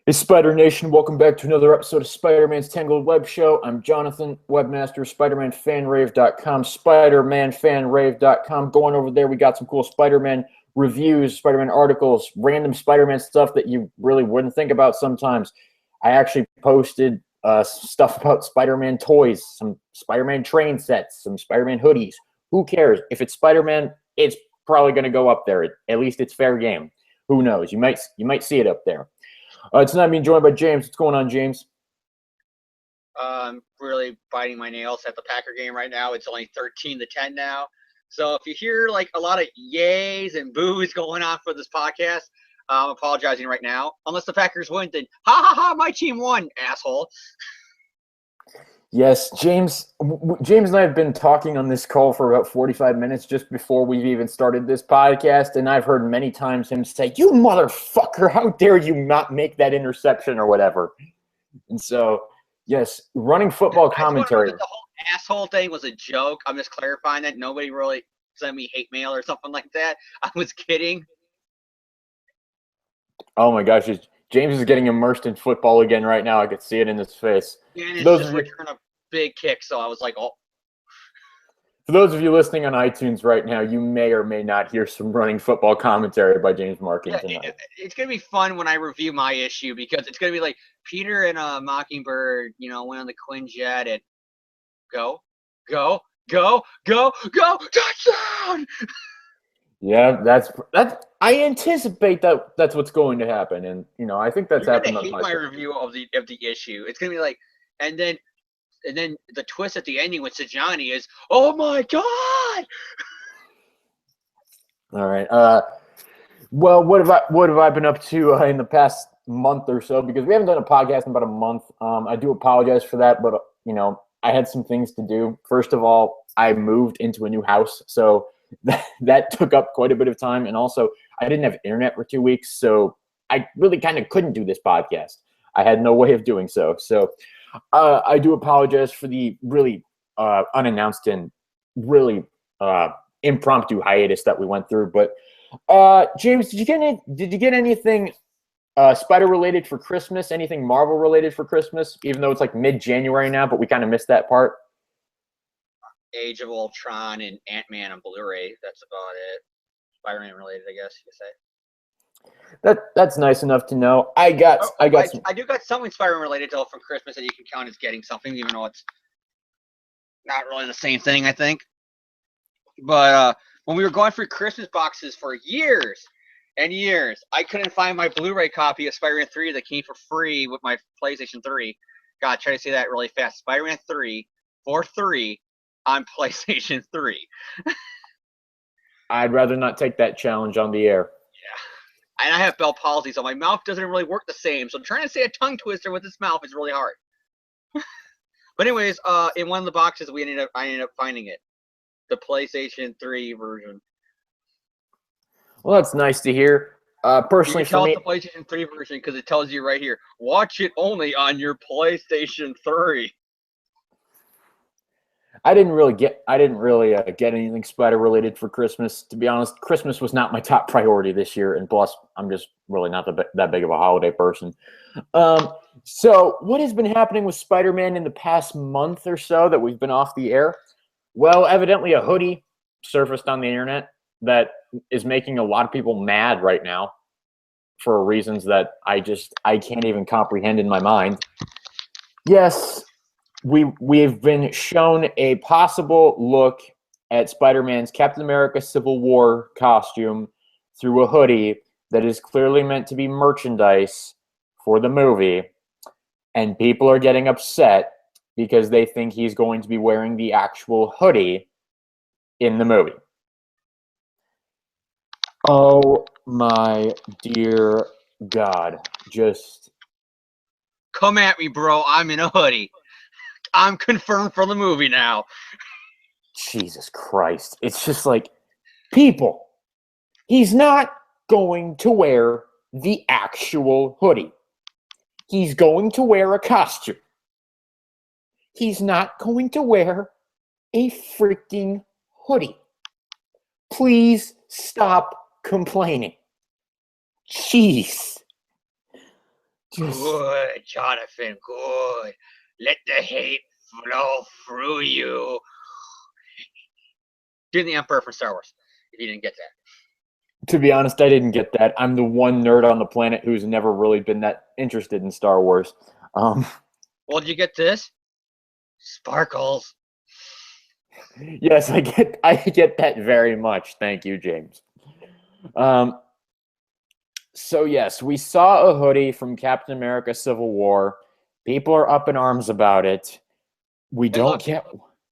Hey, Spider Nation, welcome back to another episode of Spider-Man's Tangled WebShow. I'm Jonathan, webmaster of SpiderManFanRave.com, SpiderManFanRave.com. Going over there, we got some cool Spider-Man reviews, Spider-Man articles, random Spider-Man stuff that you really wouldn't think about sometimes. I actually posted stuff about Spider-Man toys, some Spider-Man train sets, some Spider-Man hoodies. Who cares? If it's Spider-Man, it's probably going to go up there. At least it's fair game. Who knows? You might see it up there. Tonight I'm being joined by James. What's going on, James? I'm really biting my nails at the Packer game right now. It's only 13-10 now. So if you hear like a lot of yays and boos going on for this podcast, I'm apologizing right now. Unless the Packers win, then ha ha ha, my team won, asshole. Yes, James and I have been talking on this call for about 45 minutes just before we've even started this podcast, and I've heard many times him say, "You motherfucker, how dare you not make that interception," or whatever. And so, yes, running football commentary. The whole asshole thing was a joke. I'm just clarifying that. Nobody really sent me hate mail or something like that. I was kidding. Oh my gosh, James is getting immersed in football again right now. I could see it in his face. And it's just return a big kick, so I was like, oh. For those of you listening on iTunes right now, you may or may not hear some running football commentary by James Marking tonight. It's going to be fun when I review my issue because it's going to be like Peter and Mockingbird, went on the Quinjet and go, touchdown! Yeah, that's. I anticipate that's what's going to happen, and I think that's happened. You're gonna hate my review of the issue. It's gonna be like, and then the twist at the ending with Sajani is, oh my god! All right. Well, what have I been up to in the past month or so? Because we haven't done a podcast in about a month. I do apologize for that, but I had some things to do. First of all, I moved into a new house, so that took up quite a bit of time, and also I didn't have internet for 2 weeks, so I really kind of couldn't do this podcast. I had no way of doing so. So I do apologize for the really unannounced and really impromptu hiatus that we went through. But James, did you get anything Spider related for Christmas? Anything Marvel related for Christmas? Even though it's like mid-January now, but we kind of missed that part. Age of Ultron and Ant-Man on Blu-ray. That's about it. Spider-Man related, I guess you could say. That's nice enough to know. I do got something Spider-Man related though from Christmas that you can count as getting something, even though it's not really the same thing, I think. But when we were going through Christmas boxes for years and years, I couldn't find my Blu-ray copy of Spider-Man 3 that came for free with my PlayStation 3. God, try to say that really fast. Spider-Man 3 for 3 on PlayStation 3. I'd rather not take that challenge on the air. Yeah. And I have Bell palsy, so my mouth doesn't really work the same. So trying to say a tongue twister with this mouth is really hard. But anyways, in one of the boxes, I ended up finding it. The PlayStation 3 version. Well, that's nice to hear. Personally, for me, the PlayStation 3 version because it tells you right here, watch it only on your PlayStation 3. I didn't really get anything Spider related for Christmas. To be honest, Christmas was not my top priority this year, and plus, I'm just really not that big of a holiday person. So, what has been happening with Spider-Man in the past month or so that we've been off the air? Well, evidently, a hoodie surfaced on the internet that is making a lot of people mad right now for reasons that I can't even comprehend in my mind. Yes. We've been shown a possible look at Spider-Man's Captain America Civil War costume through a hoodie that is clearly meant to be merchandise for the movie, and people are getting upset because they think he's going to be wearing the actual hoodie in the movie. Oh my dear God. Just come at me, bro. I'm in a hoodie. I'm confirmed for the movie now. Jesus Christ. It's just like, people, he's not going to wear the actual hoodie. He's going to wear a costume. He's not going to wear a freaking hoodie. Please stop complaining. Jeez. Good, Jonathan, good. Let the hate flow through you. Doing the Emperor from Star Wars, if you didn't get that. To be honest, I didn't get that. I'm the one nerd on the planet who's never really been that interested in Star Wars. Well, did you get this? Sparkles. Yes, I get that very much. Thank you, James. So yes, we saw a hoodie from Captain America: Civil War. People are up in arms about it. We don't get.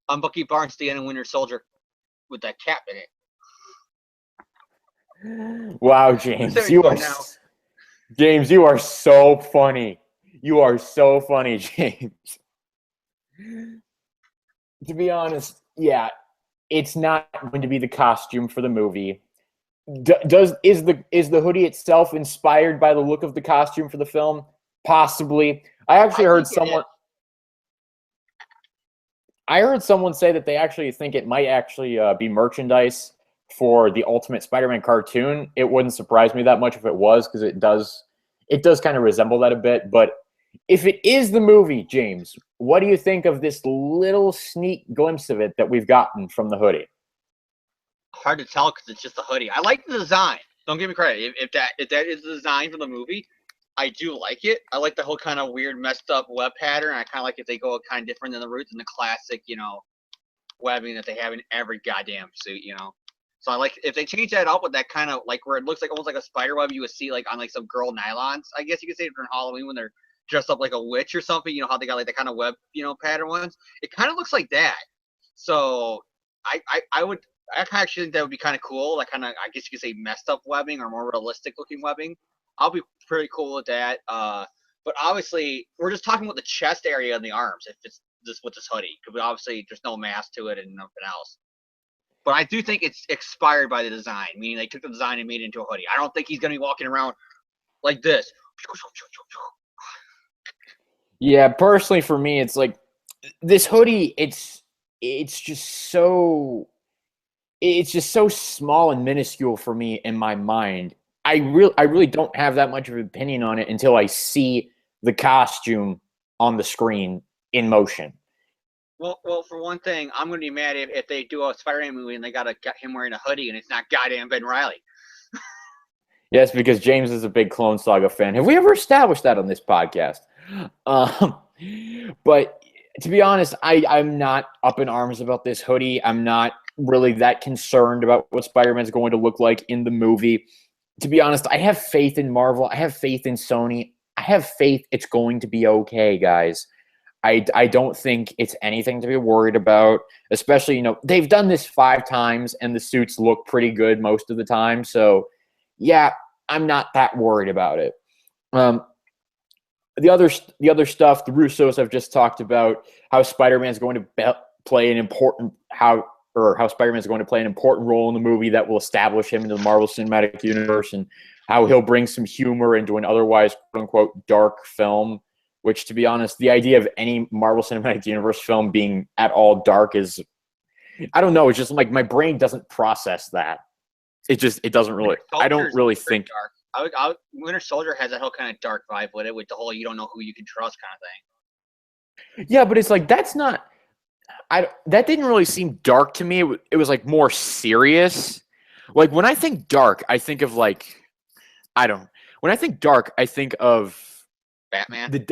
I'm Bucky Barnes, the Winter Soldier, with that cap in it. Wow, James, James, you are so funny. You are so funny, James. To be honest, yeah, it's not going to be the costume for the movie. Is the hoodie itself inspired by the look of the costume for the film? Possibly. I heard someone say that they actually think it might actually be merchandise for the Ultimate Spider-Man cartoon. It wouldn't surprise me that much if it was, because it does kind of resemble that a bit. But if it is the movie, James, what do you think of this little sneak glimpse of it that we've gotten from the hoodie? Hard to tell because it's just a hoodie. I like the design. Don't give me credit. If that is the design for the movie, I do like it. I like the whole kind of weird, messed up web pattern. I kind of like if they go kind of different than the roots and the classic, webbing that they have in every goddamn suit, So I like if they change that up with that kind of like where it looks like almost like a spider web you would see like on like some girl nylons. I guess you could say during Halloween when they're dressed up like a witch or something. You know how they got like that kind of web, pattern ones. It kind of looks like that. So I actually think that would be kind of cool. Like kind of I guess you could say messed up webbing or more realistic looking webbing. I'll be pretty cool with that. But obviously we're just talking about the chest area and the arms. If it's this with this hoodie, because obviously there's no mask to it and nothing else. But I do think it's inspired by the design, meaning they took the design and made it into a hoodie. I don't think he's going to be walking around like this. Yeah, personally for me, it's like this hoodie, it's just so small and minuscule for me in my mind. I really don't have that much of an opinion on it until I see the costume on the screen in motion. Well, for one thing, I'm going to be mad if they do a Spider-Man movie and they got him wearing a hoodie and it's not goddamn Ben Reilly. Yes, because James is a big Clone Saga fan. Have we ever established that on this podcast? But to be honest, I'm not up in arms about this hoodie. I'm not really that concerned about what Spider-Man's going to look like in the movie. To be honest, I have faith in Marvel. I have faith in Sony. I have faith it's going to be okay, guys. I don't think it's anything to be worried about, especially, they've done this 5 times and the suits look pretty good most of the time. So, yeah, I'm not that worried about it. The other stuff, the Russos have just talked about how Spider-Man's going to play an important how Spider-Man's going to play an important role in the movie that will establish him into the Marvel Cinematic Universe, and how he'll bring some humor into an otherwise quote-unquote dark film. Which, to be honest, the idea of any Marvel Cinematic Universe film being at all dark is, I don't know. It's just like my brain doesn't process that. It doesn't really. I don't really think. Dark. Winter Soldier has that whole kind of dark vibe with it, with the whole you don't know who you can trust kind of thing. Yeah, but it's like that's not. That didn't really seem dark to me. It was like more serious. Like when I think dark, I think of like, When I think dark, I think of Batman.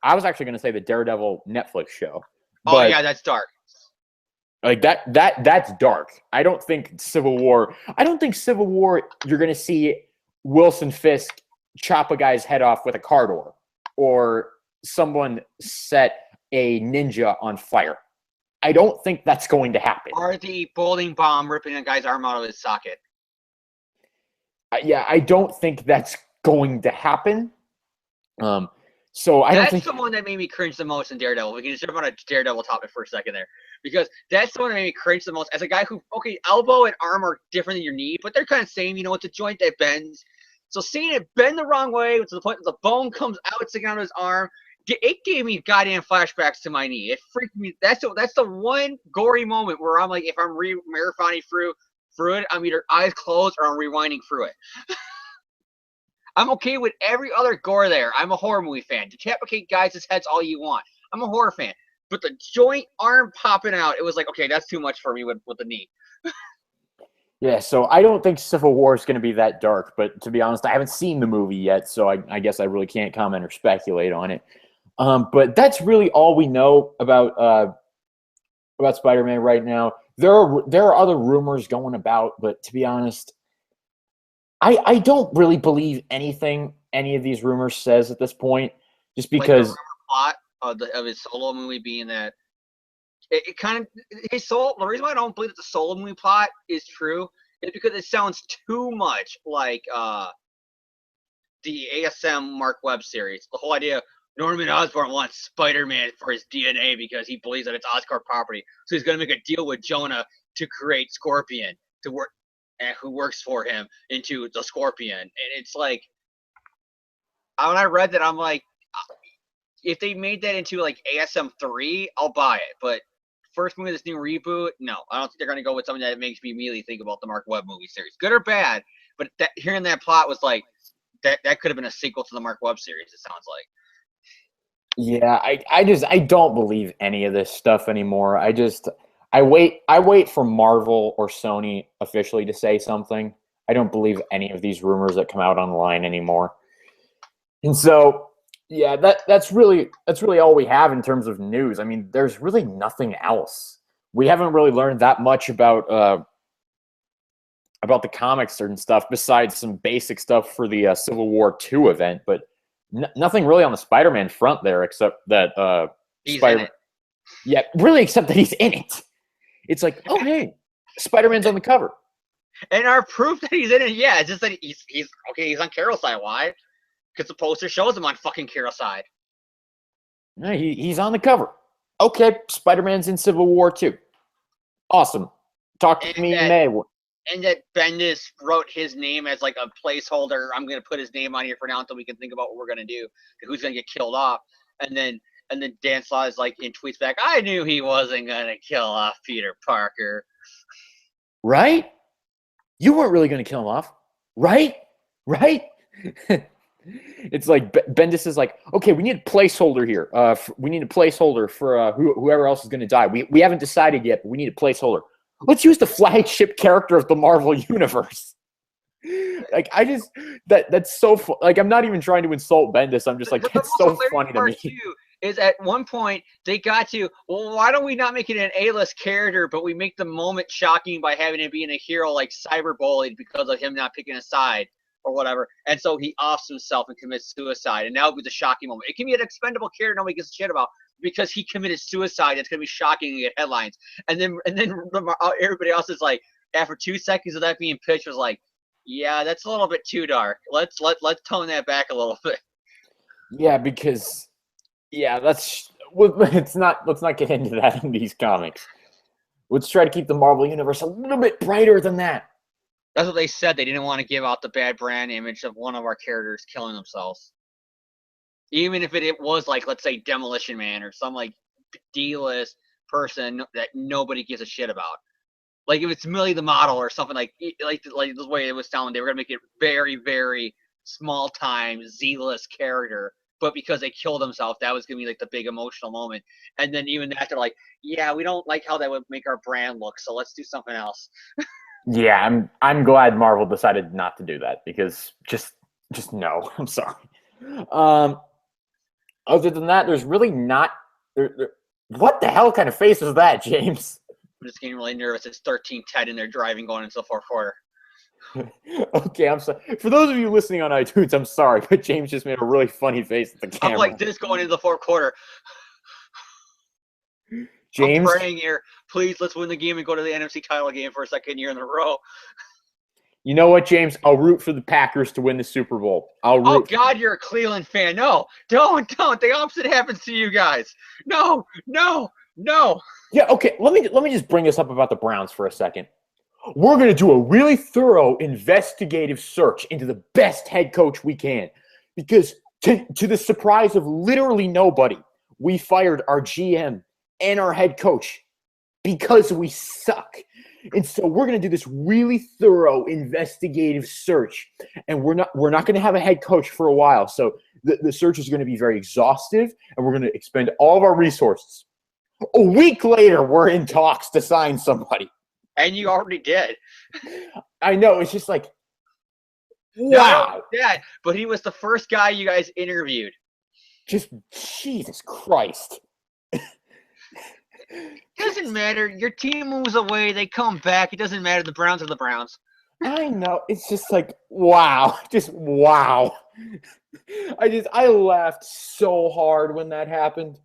I was actually going to say the Daredevil Netflix show. Oh yeah, that's dark. Like that's dark. I don't think Civil War. You're going to see Wilson Fisk chop a guy's head off with a car door, or someone set a ninja on fire. I don't think that's going to happen. Or the bowling bomb ripping a guy's arm out of his socket. Yeah, I don't think that's going to happen. So I don't think that's the one that made me cringe the most in Daredevil. We can just jump on a Daredevil topic for a second there, because that's the one that made me cringe the most. As a guy who, elbow and arm are different than your knee, but they're kind of same. It's a joint that bends. So seeing it bend the wrong way to the point that the bone comes out sticking out of his arm, it gave me goddamn flashbacks to my knee. It freaked me. That's the one gory moment where I'm like, if I'm marathoning through it, I'm either eyes closed or I'm rewinding through it. I'm okay with every other gore there. I'm a horror movie fan. Decapitate guys' heads all you want. I'm a horror fan. But the joint arm popping out, it was like, okay, that's too much for me with the knee. Yeah, so I don't think Civil War is going to be that dark, but to be honest, I haven't seen the movie yet, so I guess I really can't comment or speculate on it. But that's really all we know about Spider-Man right now. There are other rumors going about, but to be honest, I don't really believe anything any of these rumors says at this point, just because like the plot of his solo movie being that it kind of his soul. The reason why I don't believe that the solo movie plot is true is because it sounds too much like the ASM Mark Webb series. The whole idea Norman Osborn wants Spider-Man for his DNA because he believes that it's Oscorp property. So he's going to make a deal with Jonah to create Scorpion to work, and who works for him into the Scorpion. And it's like, when I read that, I'm like, if they made that into like ASM 3, I'll buy it. But first movie of this new reboot, no, I don't think they're going to go with something that makes me immediately think about the Mark Webb movie series, good or bad. But hearing that plot was like, that could have been a sequel to the Mark Webb series. It sounds like. Yeah, I don't believe any of this stuff anymore. I wait for Marvel or Sony officially to say something. I don't believe any of these rumors that come out online anymore. And so, yeah, that's really all we have in terms of news. I mean, there's really nothing else. We haven't really learned that much about the comics and stuff besides some basic stuff for the Civil War II event, but nothing really on the Spider-Man front there except that he's Spider-Man. Yeah, really, except that he's in it. It's like, oh hey, Spider-Man's on the cover. And our proof that he's in it, yeah, it's just that he's okay. He's on Carol's side. Why? Because the poster shows him on fucking Carol's side. Yeah, he's on the cover. Okay, Spider-Man's in Civil War II. Awesome. Talk to me in May. And that Bendis wrote his name as like a placeholder. I'm going to put his name on here for now until we can think about what we're going to do. Who's going to get killed off. And then Dan Slott is like in tweets back, I knew he wasn't going to kill off Peter Parker. Right? You weren't really going to kill him off. Right? Right? It's like Bendis is like, okay, we need a placeholder here. We need a placeholder for whoever else is going to die. We haven't decided yet, but we need a placeholder. Let's use the flagship character of the Marvel Universe. Like, that's so fun. Like, I'm not even trying to insult Bendis. I'm just like, that's so funny to me. Too, is at one point they got to, well, why don't we not make it an A-list character, but we make the moment shocking by having him being a hero like cyberbullied because of him not picking a side or whatever. And so he offs himself and commits suicide. And now it was a shocking moment. It can be an expendable character nobody gives a shit about because he committed suicide. It's going to be shocking and get headlines. And then everybody else is like, after 2 seconds of that being pitched, was like, yeah, that's a little bit too dark. Let's tone that back a little bit. Yeah, because let's not get into that in these comics. Let's try to keep the Marvel Universe a little bit brighter than that. That's what they said. They didn't want to give out the bad brand image of one of our characters killing themselves. Even if it was like, let's say, Demolition Man or some like D-list person that nobody gives a shit about. Like if it's Millie the Model or something like the way it was sounding, they were gonna make it very, very small time Z-list character. But because they killed themselves, that was gonna be like the big emotional moment. And then even that, they're like, yeah, we don't like how that would make our brand look, so let's do something else. Yeah, I'm glad Marvel decided not to do that because just no. I'm sorry. Other than that, there's really not. What the hell kind of face is that, James? I'm just getting really nervous. It's 13-10 and they're driving going into the fourth quarter. Okay, I'm sorry. For those of you listening on iTunes, I'm sorry, but James just made a really funny face at the camera. I'm like this going into the fourth quarter. James, I'm praying here. Please, let's win the game and go to the NFC title game for a second year in a row. You know what, James? I'll root for the Packers to win the Super Bowl. Oh, God, you're a Cleveland fan. No, don't. The opposite happens to you guys. No. Yeah, okay. Let me just bring this up about the Browns for a second. We're going to do a really thorough investigative search into the best head coach we can because to the surprise of literally nobody, we fired our GM and our head coach because we suck. And so we're going to do this really thorough investigative search. And we're not going to have a head coach for a while. So the search is going to be very exhaustive, and we're going to expend all of our resources. A week later, we're in talks to sign somebody. And you already did. I know. It's just like, wow. Yeah, but he was the first guy you guys interviewed. Just Jesus Christ. Doesn't matter. Your team moves away. They come back. It doesn't matter. The Browns are the Browns. I know. It's just like, wow. Just wow. I laughed so hard when that happened.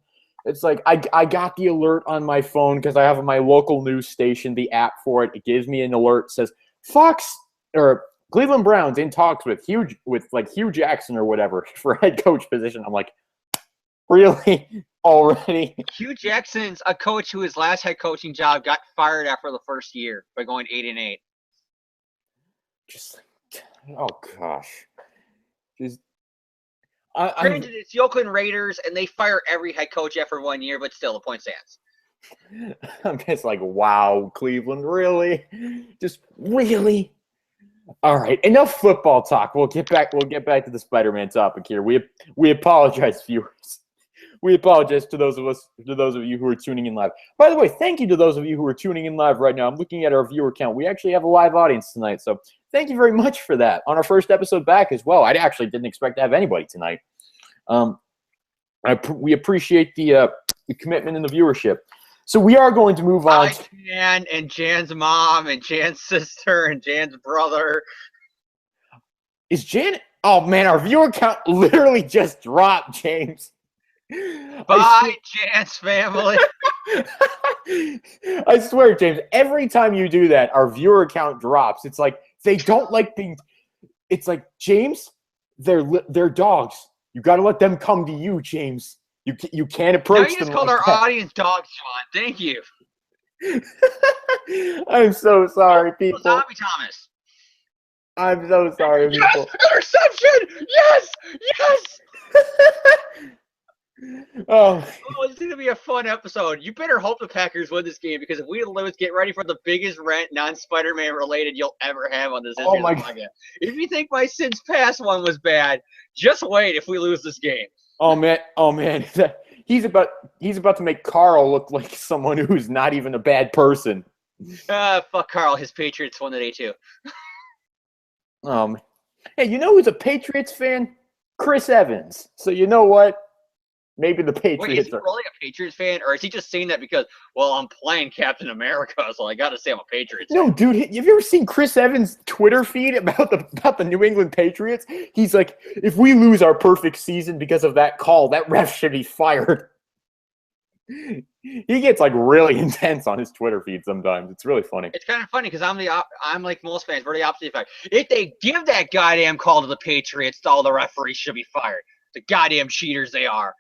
It's like I got the alert on my phone because I have my local news station, the app for it. It gives me an alert, says Fox or Cleveland Browns in talks with Hugh Jackson or whatever for head coach position. I'm like, really? Already? Hugh Jackson's a coach who his last head coaching job got fired after the first year by going 8-8. Just like, oh gosh. Just Granted, it's the Oakland Raiders, and they fire every head coach after 1 year, but still, the point stands. I'm just like, wow, Cleveland, really? Just really? All right, enough football talk. We'll get back to the Spider-Man topic here. We apologize, viewers. We apologize to those of you who are tuning in live. By the way, thank you to those of you who are tuning in live right now. I'm looking at our viewer count. We actually have a live audience tonight, so thank you very much for that. On our first episode back as well, I actually didn't expect to have anybody tonight. We appreciate the commitment and the viewership. So we are going to move on. Jan and Jan's mom and Jan's sister and Jan's brother. Is Jan? Oh man, our viewer count literally just dropped, James. Bye, Jan's family. I swear, James, every time you do that, our viewer count drops. It's like they don't like being. It's like, James, they're dogs. You got to let them come to you, James. You can't approach them. You just called our audience dogs, Sean. Thank you. I'm so sorry, people. Zombie Thomas. I'm so sorry, people. Yes, interception. Yes, yes. Oh, it's going to be a fun episode. You better hope the Packers win this game, because if we lose, get ready for the biggest rant non-Spider-Man related you'll ever have on this. Oh my God. If you think my Sins Past one was bad, just wait if we lose this game. Oh man. He's about to make Carl look like someone who's not even a bad person. Fuck Carl. His Patriots won today too. Hey, you know who's a Patriots fan? Chris Evans. So you know what? Maybe the Patriots Wait, is he really a Patriots fan, or is he just saying that because, well, I'm playing Captain America, so I got to say I'm a Patriots fan? No, dude, have you ever seen Chris Evans' Twitter feed about the New England Patriots? He's like, if we lose our perfect season because of that call, that ref should be fired. He gets like really intense on his Twitter feed sometimes. It's really funny. It's kind of funny because I'm like most fans, we're the opposite effect. If they give that goddamn call to the Patriots, all the referees should be fired. The goddamn cheaters they are.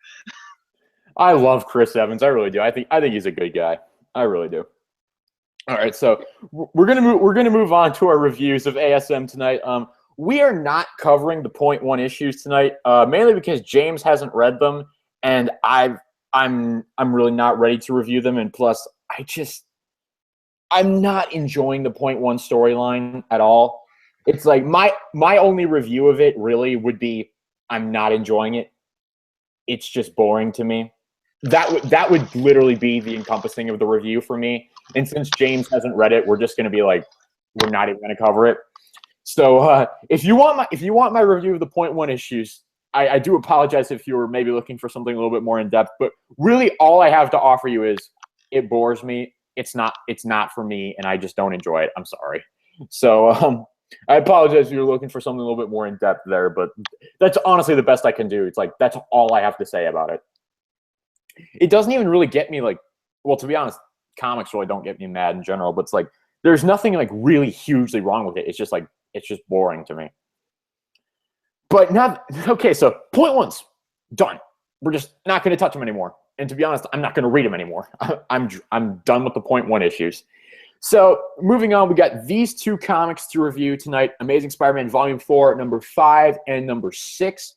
I love Chris Evans. I really do. I think he's a good guy. I really do. All right, so we're gonna move on to our reviews of ASM tonight. We are not covering the .1 issues tonight, mainly because James hasn't read them, and I'm really not ready to review them. And plus, I'm not enjoying the .1 storyline at all. It's like my only review of it really would be, I'm not enjoying it. It's just boring to me. That would literally be the encompassing of the review for me. And since James hasn't read it, we're just going to be like, we're not even going to cover it. So if you want my review of the .1 issues, I do apologize if you were maybe looking for something a little bit more in depth. But really, all I have to offer you is it bores me. It's not for me, and I just don't enjoy it. I'm sorry. So I apologize if you're looking for something a little bit more in depth there, but that's honestly the best I can do. It's like, that's all I have to say about it. It doesn't even really get me like, well, to be honest, comics really don't get me mad in general, but it's like, there's nothing like really hugely wrong with it. It's just like, it's just boring to me. But now, okay, so .1's done. We're just not going to touch them anymore. And to be honest, I'm not going to read them anymore. I'm done with the .1 issues. So moving on, we got these two comics to review tonight: Amazing Spider-Man Volume 4, number 5, and number 6.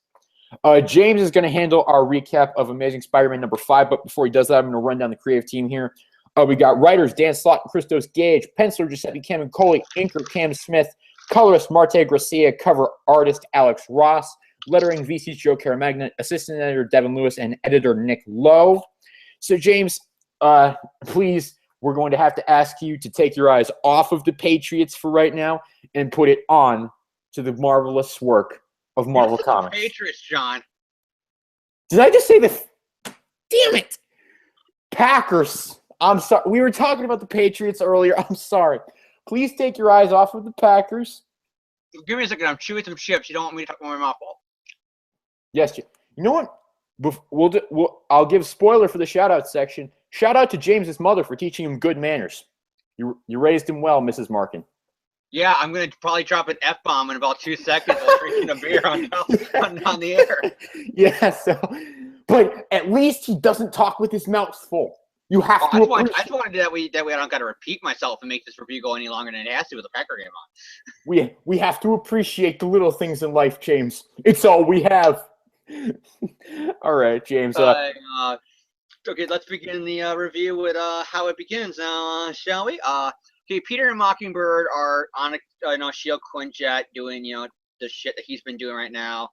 James is going to handle our recap of Amazing Spider-Man number 5, but before he does that, I'm going to run down the creative team here. We got writers Dan Slott and Christos Gage, penciler Giuseppe Camuncoli, inker Cam Smith, colorist Marte Gracia, cover artist Alex Ross, lettering VC's Joe Caramagna, assistant editor Devin Lewis, and editor Nick Lowe. So, James, please, we're going to have to ask you to take your eyes off of the Patriots for right now and put it on to the marvelous work of Marvel Comics. Patriots, John. Did I just say the? Damn it! Packers. I'm sorry. We were talking about the Patriots earlier. I'm sorry. Please take your eyes off of the Packers. Give me a second. I'm chewing some chips. You don't want me to talk about my mouth full. Yes, you know what? I'll give spoiler for the shout-out section. Shout out to James's mother for teaching him good manners. You raised him well, Mrs. Markin. Yeah, I'm going to probably drop an F-bomb in about 2 seconds while drinking a beer on the air. Yeah, but at least he doesn't talk with his mouth full. You have to. I just wanted that way I don't got to repeat myself and make this review go any longer than it has to with the Packer game on. We have to appreciate the little things in life, James. It's all we have. All right, James. Okay, let's begin the review with how it begins now, shall we? Okay, Peter and Mockingbird are on a Shield Quinjet doing the shit that he's been doing right now.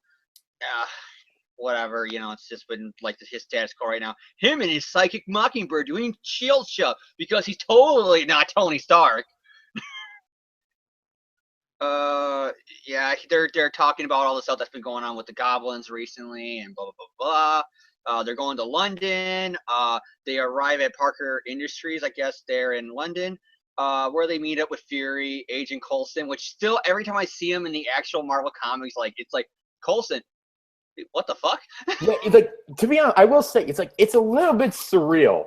Whatever, it's just been like his status quo right now. Him and his psychic Mockingbird doing Shield show because he's totally not Tony Stark. Yeah, they're talking about all the stuff that's been going on with the goblins recently and blah blah blah. They're going to London. They arrive at Parker Industries, I guess they're in London, where they meet up with Fury, Agent Coulson, which still every time I see him in the actual Marvel comics, it's like Coulson. What the fuck? Yeah, to be honest, I will say it's a little bit surreal.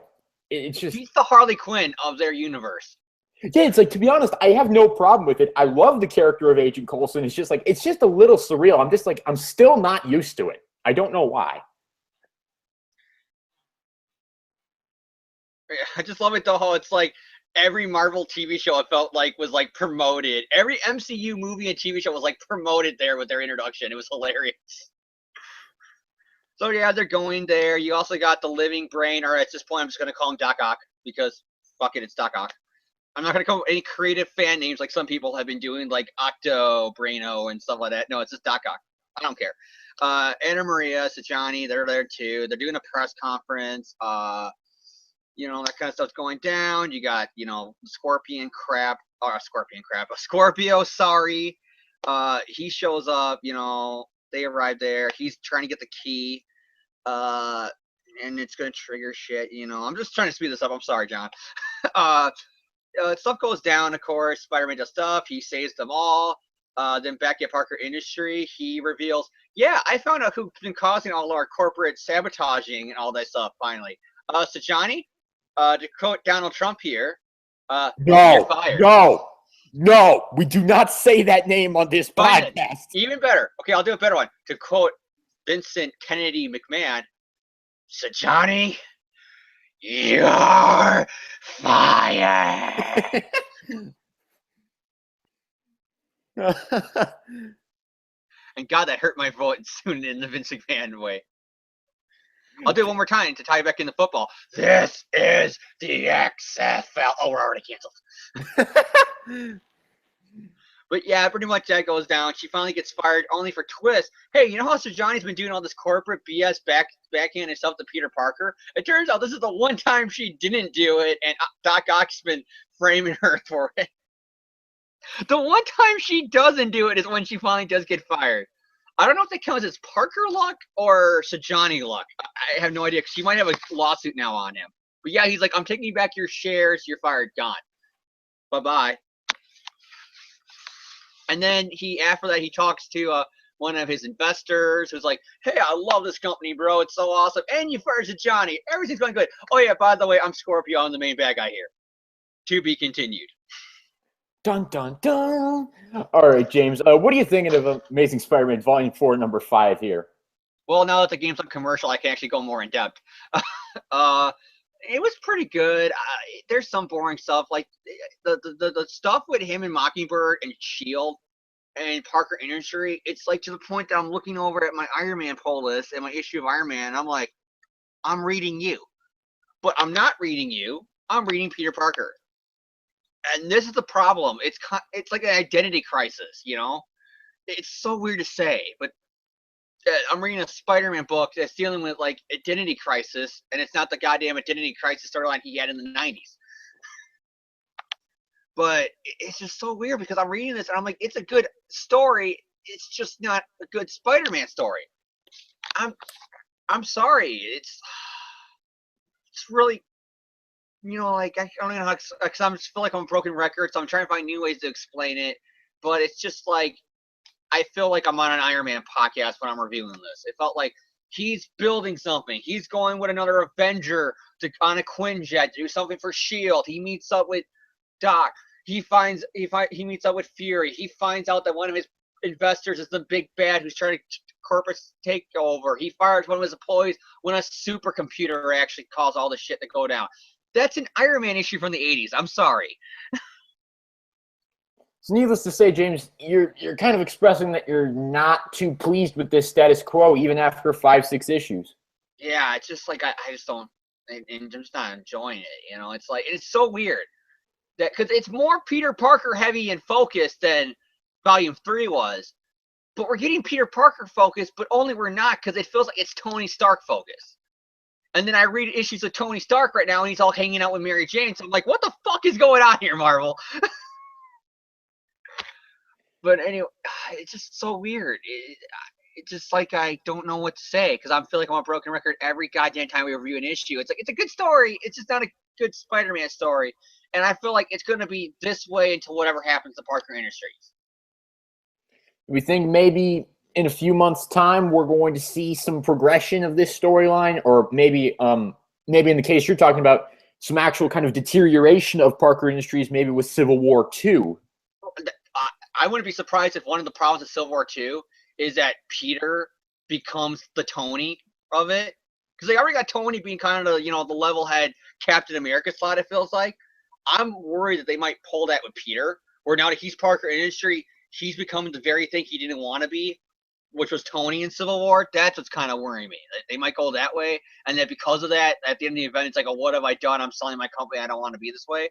It's just he's the Harley Quinn of their universe. Yeah, it's to be honest, I have no problem with it. I love the character of Agent Coulson. It's just a little surreal. I'm still not used to it. I don't know why. I just love it though how it's like every Marvel TV show I felt like was promoted. Every MCU movie and TV show was promoted there with their introduction. It was hilarious. So yeah, they're going there. You also got the Living Brain, or at this point I'm just gonna call him Doc Ock because fuck it, it's Doc Ock. I'm not gonna come up with any creative fan names like some people have been doing, like Octo, Braino, and stuff like that. No, it's just Doc Ock. I don't care. Anna Maria, Sajani, they're there too. They're doing a press conference. That kind of stuff's going down. You got, Scorpio, sorry. He shows up, they arrive there. He's trying to get the key. And it's going to trigger shit, I'm just trying to speed this up. I'm sorry, John. Stuff goes down, of course. Spider-Man does stuff. He saves them all. Then back at Parker Industry, he reveals, yeah, I found out who's been causing all our corporate sabotaging and all that stuff, finally. Sajani, to quote Donald Trump here, you're fired. No, we do not say that name on this podcast. Even better. Okay, I'll do a better one. To quote Vincent Kennedy McMahon, Sajani, you're fired. And God, that hurt my vote soon in the Vince McMahon way. I'll do it one more time to tie it back into football. This is the XFL. Oh, we're already canceled. But yeah, pretty much that goes down. She finally gets fired, only for twist. Hey, you know how Sajani's been doing all this corporate BS backhand and stuff to Peter Parker? It turns out this is the one time she didn't do it, and Doc Ock's been framing her for it. The one time she doesn't do it is when she finally does get fired. I don't know if that counts as Parker luck or Sajani luck. I have no idea, because she might have a lawsuit now on him. But yeah, he's like, I'm taking back your shares. You're fired. Gone. Bye-bye. And then after that, he talks to one of his investors who's like, hey, I love this company, bro. It's so awesome. And you fired Sajani. Everything's going good. Oh, yeah, by the way, I'm Scorpio. I'm the main bad guy here. To be continued. Dun, dun, dun. All right, James. What are you thinking of Amazing Spider-Man Volume 4, number 5 here? Well, now that the game's on commercial, I can actually go more in depth. It was pretty good. There's some boring stuff. Like the stuff with him and Mockingbird and S.H.I.E.L.D. and Parker Industry, it's like to the point that I'm looking over at my Iron Man pull list and my issue of Iron Man, and I'm like, I'm reading you. But I'm not reading you. I'm reading Peter Parker. And this is the problem. It's like an identity crisis, you know? It's so weird to say, but I'm reading a Spider-Man book that's dealing with like identity crisis, and it's not the goddamn identity crisis storyline he had in the 90s. But it's just so weird because I'm reading this and I'm like, it's a good story. It's just not a good Spider-Man story. I'm sorry. It's really, you know, like I don't know how, because I just feel like I'm a broken record, so I'm trying to find new ways to explain it. But it's just like I feel like I'm on an Iron Man podcast when I'm reviewing this. It felt like he's building something. He's going with another Avenger on a Quinjet to do something for Shield. He meets up with Doc. He meets up with Fury. He finds out that one of his investors is the big bad who's trying to corporate takeover. He fires one of his employees when a supercomputer actually caused all the shit to go down. That's an Iron Man issue from the 80s. I'm sorry. So needless to say, James, you're kind of expressing that you're not too pleased with this status quo even after 5-6 issues. Yeah, it's just like I just don't, and I'm just not enjoying it. You know, it's like it's so weird that because it's more Peter Parker heavy and focused than Volume 3 was, but we're getting Peter Parker focused, but only we're not because it feels like it's Tony Stark focused. And then I read issues of Tony Stark right now, and he's all hanging out with Mary Jane. So I'm like, what the fuck is going on here, Marvel? But anyway, it's just so weird. It's just like I don't know what to say because I feel like I'm a broken record every goddamn time we review an issue. It's like it's a good story. It's just not a good Spider-Man story. And I feel like it's going to be this way until whatever happens to Parker Industries. We think maybe in a few months' time we're going to see some progression of this storyline, or maybe in the case you're talking about, some actual kind of deterioration of Parker Industries, maybe with Civil War 2. I wouldn't be surprised if one of the problems of Civil War 2 is that Peter becomes the Tony of it. Because they already got Tony being kind of the level head Captain America slot, it feels like. I'm worried that they might pull that with Peter, where now that he's Parker Industry, he's becoming the very thing he didn't want to be, which was Tony in Civil War. That's what's kind of worrying me. They might go that way, and that because of that, at the end of the event, it's like, what have I done? I'm selling my company. I don't want to be this way.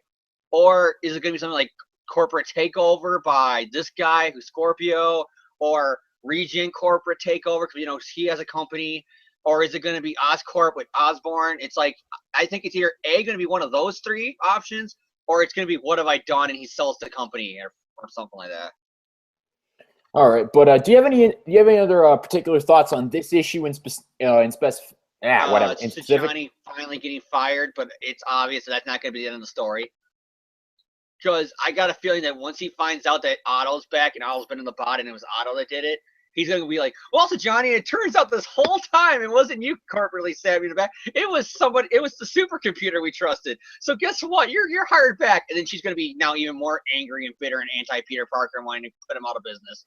Or is it going to be something like corporate takeover by this guy who's Scorpio, or region corporate takeover because he has a company, or is it going to be Oscorp with Osborn? It's like I think it's either going to be one of those three options, or it's going to be what have I done and he sells the company or something like that. All right, but do you have any other particular thoughts on this issue in specific? Johnny finally getting fired, but it's obvious that's not going to be the end of the story. Because I got a feeling that once he finds out that Otto's back and Otto's been in the bot and it was Otto that did it, he's going to be like, well, so Johnny, it turns out this whole time it wasn't you corporately stabbing in the back. It was somebody. It was the supercomputer we trusted. So guess what? You're hired back. And then she's going to be now even more angry and bitter and anti-Peter Parker and wanting to put him out of business.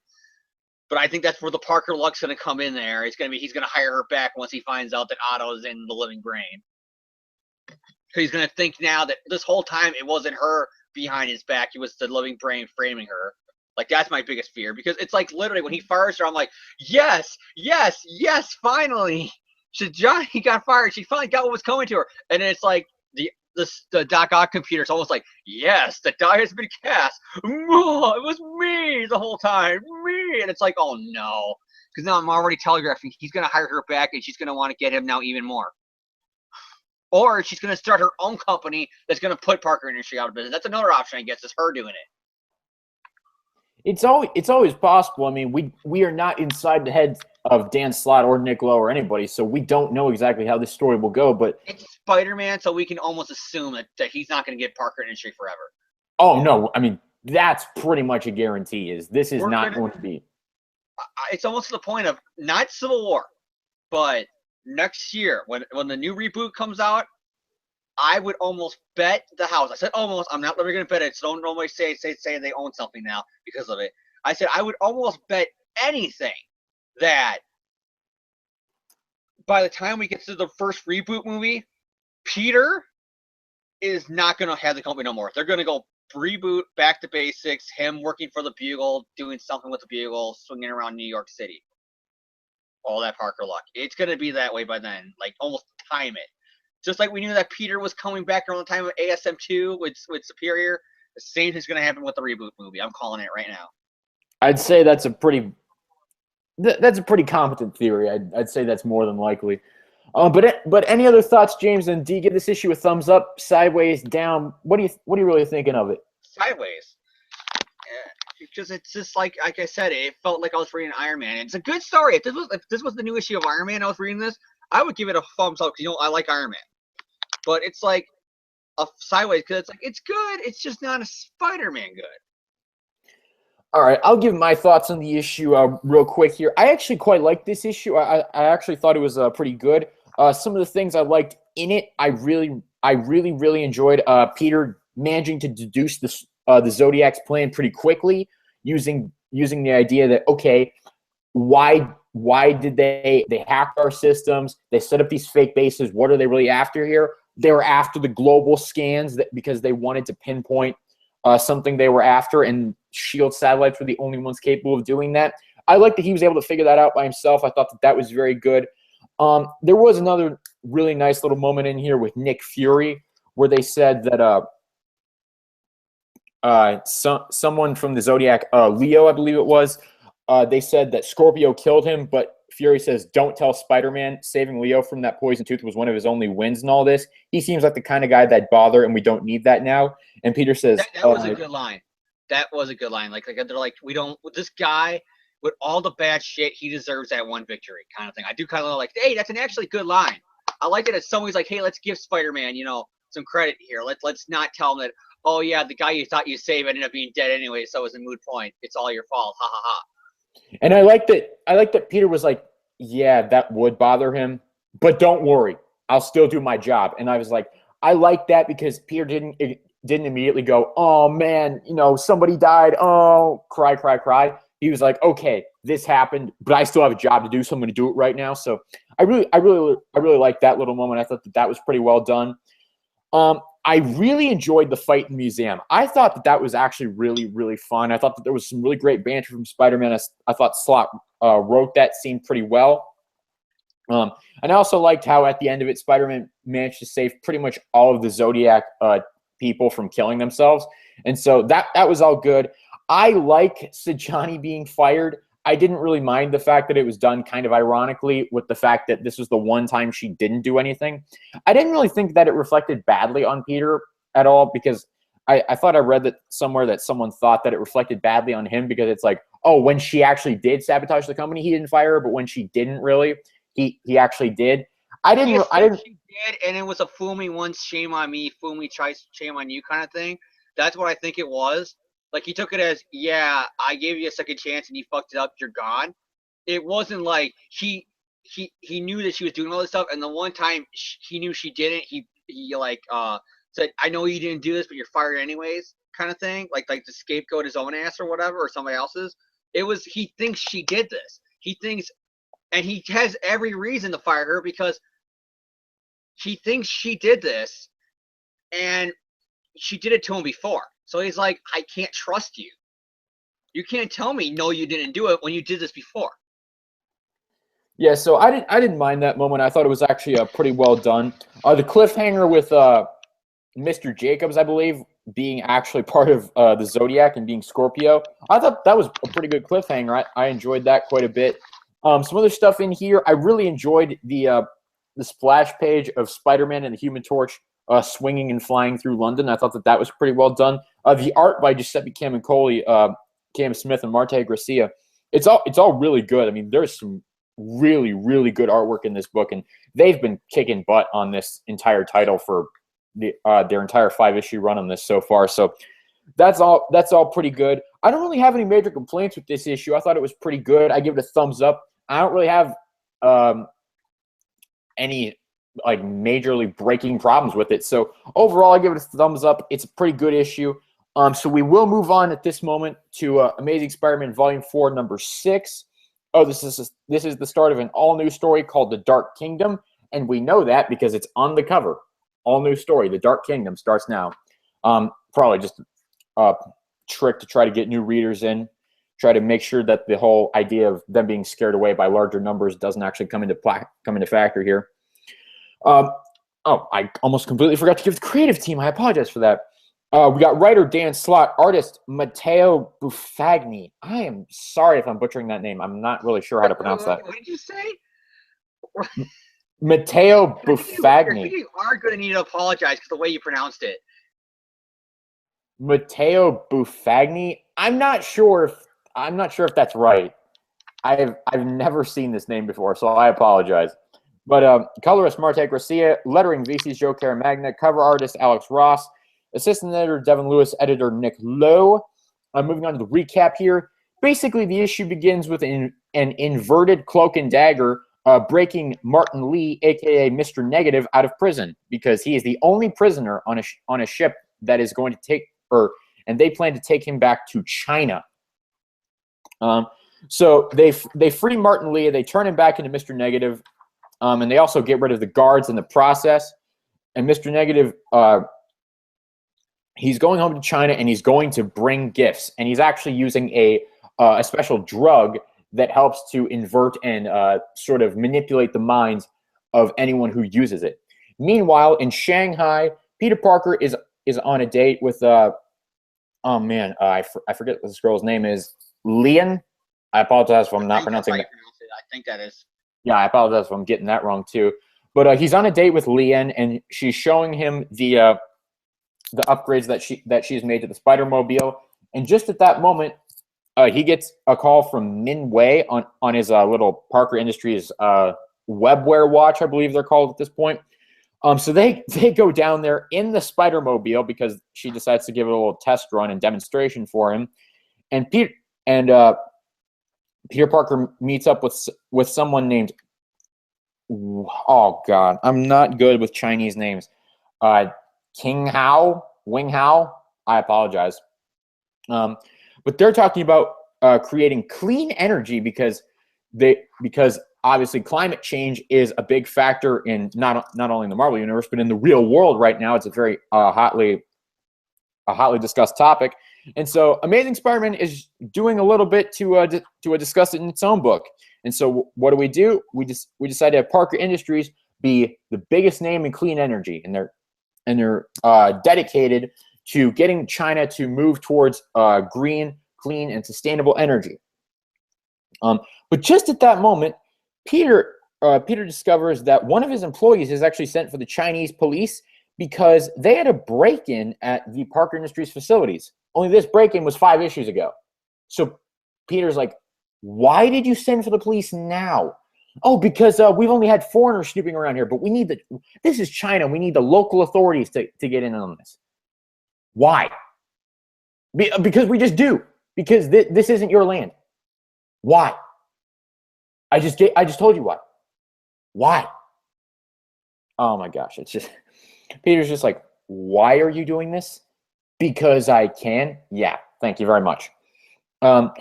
But I think that's where the Parker luck's going to come in there. He's going to hire her back once he finds out that Otto's in the living brain. So he's going to think now that this whole time it wasn't her behind his back. It was the living brain framing her. Like, that's my biggest fear. Because it's like literally when he fires her, I'm like, yes, finally. Johnny got fired. She finally got what was coming to her. And then it's like the Doc Ock computer is almost like, yes, the die has been cast. Oh, it was me the whole time. Me. And it's like, oh no. Because now I'm already telegraphing he's going to hire her back and she's going to want to get him now even more. Or she's going to start her own company that's going to put Parker Industries out of business. That's another option, I guess, is her doing it. It's always possible. I mean, we are not inside the heads of Dan Slott or Nick Lowe or anybody, so we don't know exactly how this story will go. But it's Spider-Man, so we can almost assume that he's not going to get Parker Industries forever. Oh no, I mean that's pretty much a guarantee. This is not going to be. It's almost to the point of not Civil War, but next year when the new reboot comes out, I would almost bet the house. I said almost. I'm not going to bet it. So don't normally say they own something now because of it. I said I would almost bet anything that by the time we get to the first reboot movie, Peter is not going to have the company no more. They're going to go reboot, back to basics, him working for the Bugle, doing something with the Bugle, swinging around New York City. All that Parker luck. It's going to be that way by then. Like, almost time it. Just like we knew that Peter was coming back around the time of ASM2 with Superior, the same thing's going to happen with the reboot movie. I'm calling it right now. I'd say that's a pretty competent theory. I'd say that's more than likely. But any other thoughts, James? And do you give this issue a thumbs up, sideways, down? What are you really thinking of it? Sideways. Because it's just like I said, it felt like I was reading Iron Man. It's a good story. If this was the new issue of Iron Man, I was reading this, I would give it a thumbs up because I like Iron Man. But it's like a sideways because it's good. It's just not a Spider-Man good. All right, I'll give my thoughts on the issue real quick here. I actually quite liked this issue. I actually thought it was pretty good. Some of the things I liked in it, I really enjoyed. Peter managing to deduce the Zodiac's plan pretty quickly, using the idea that, okay, why did they hacked our systems? They set up these fake bases. What are they really after here? They were after the global scans because they wanted to pinpoint something they were after, and SHIELD satellites were the only ones capable of doing that. I like that he was able to figure that out by himself. I thought that was very good. There was another really nice little moment in here with Nick Fury where they said that someone from the Zodiac, Leo, I believe it was, they said that Scorpio killed him, but Fury says, don't tell Spider-Man. Saving Leo from that poison tooth was one of his only wins in all this. He seems like the kind of guy that'd bother, and we don't need that now. And Peter says... That was a good line. That was a good line. Like they're like, we don't... With this guy, with all the bad shit, he deserves that one victory kind of thing. I do kind of like, hey, that's an actually good line. I like it as somebody's like, hey, let's give Spider-Man, some credit here. Let's not tell him that, oh, yeah, the guy you thought you saved ended up being dead anyway, so it was a moot point. It's all your fault. Ha, ha, ha. And I like that Peter was like, yeah, that would bother him, but don't worry, I'll still do my job. And I was like, I like that because Peter didn't immediately go, oh man, somebody died. Oh, cry, cry, cry. He was like, okay, this happened, but I still have a job to do, so I'm going to do it right now. So I really liked that little moment. I thought that was pretty well done. I really enjoyed the fight in the museum. I thought that was actually really, really fun. I thought that there was some really great banter from Spider-Man. I thought Slott wrote that scene pretty well. And I also liked how at the end of it, Spider-Man managed to save pretty much all of the Zodiac people from killing themselves. And so that was all good. I like Sajani being fired. I didn't really mind the fact that it was done kind of ironically with the fact that this was the one time she didn't do anything. I didn't really think that it reflected badly on Peter at all because I thought I read that somewhere that someone thought that it reflected badly on him because it's like, oh, when she actually did sabotage the company, he didn't fire her, but when she didn't really, he actually did. I didn't. She did, and it was a fool me once, shame on me, fool me twice, shame on you kind of thing. That's what I think it was. Like, he took it as, yeah, I gave you a second chance and you fucked it up, you're gone. It wasn't like he knew that she was doing all this stuff, and the one time he knew she didn't, he said, I know you didn't do this, but you're fired anyways, kind of thing. Like the scapegoat his own ass or whatever, or somebody else's. It was, he thinks she did this. He thinks, and he has every reason to fire her because he thinks she did this, and she did it to him before. So he's like, I can't trust you. You can't tell me, no, you didn't do it when you did this before. Yeah, so I didn't mind that moment. I thought it was actually pretty well done. The cliffhanger with Mr. Jacobs, I believe, being actually part of the Zodiac and being Scorpio, I thought that was a pretty good cliffhanger. I enjoyed that quite a bit. Some other stuff in here, I really enjoyed the splash page of Spider-Man and the Human Torch swinging and flying through London. I thought that was pretty well done. The art by Giuseppe Camuncoli, Cam Smith, and Marte Gracia, it's all really good. I mean, there's some really, really good artwork in this book, and they've been kicking butt on this entire title for their entire 5-issue run on this so far. So that's all pretty good. I don't really have any major complaints with this issue. I thought it was pretty good. I give it a thumbs up. I don't really have any like majorly breaking problems with it. So overall, I give it a thumbs up. It's a pretty good issue. So we will move on at this moment to Amazing Spider-Man Volume 4, Number 6. Oh, this is the start of an all-new story called The Dark Kingdom, and we know that because it's on the cover. All-new story, The Dark Kingdom, starts now. Probably just a trick to try to get new readers in, try to make sure that the whole idea of them being scared away by larger numbers doesn't actually come into factor here. Oh, I almost completely forgot to give the creative team. I apologize for that. We got writer Dan Slott, artist Matteo Buffagni. I am sorry if I'm butchering that name. I'm not really sure how to pronounce that. What did you say? Matteo I Buffagni. think you are going to need to apologize because the way you pronounced it. Matteo Buffagni. I'm not sure if that's right. I've never seen this name before, so I apologize. But colorist Marte Garcia, lettering VC's Joe Caramagna, cover artist Alex Ross, assistant editor Devin Lewis, editor Nick Lowe. Moving on to the recap here. Basically, the issue begins with an inverted cloak and dagger breaking Martin Lee, aka Mr. Negative, out of prison because he is the only prisoner on a ship that is going to take and they plan to take him back to China. So they free Martin Lee, they turn him back into Mr. Negative, and they also get rid of the guards in the process. And Mr. Negative, he's going home to China, and he's going to bring gifts. And he's actually using a special drug that helps to invert and sort of manipulate the minds of anyone who uses it. Meanwhile, in Shanghai, Peter Parker is on a date with oh man, I forget what this girl's name is. Lian. I apologize if I'm not pronouncing that. I think that is. Yeah, I apologize if I'm getting that wrong too. But he's on a date with Lian, and she's showing him the upgrades that she's made to the Spider-Mobile. And just at that moment, he gets a call from Min Wei on his little Parker Industries webware watch, I believe they're called at this point. So they go down there in the Spider-Mobile because she decides to give it a little test run and demonstration for him. And Peter Parker meets up with someone named, oh God, I'm not good with Chinese names. Wing Hao. I apologize. But they're talking about creating clean energy because obviously climate change is a big factor in not only in the Marvel universe but in the real world right now. It's a very hotly discussed topic. And so Amazing Spider-Man is doing a little bit to discuss it in its own book. And so what do? We decided to have Parker Industries be the biggest name in clean energy, and they're dedicated to getting China to move towards green, clean, and sustainable energy. But just at that moment, Peter discovers that one of his employees is actually sent for the Chinese police because they had a break-in at the Parker Industries facilities. Only this break-in was 5 issues ago. So Peter's like, why did you send for the police now? Oh, because we've only had foreigners snooping around here, but we need this is China. We need the local authorities to get in on this. Why? Because we just do. Because this isn't your land. Why? I just told you why. Why? Oh my gosh, it's just Peter's just like, why are you doing this? Because I can. Yeah, thank you very much. So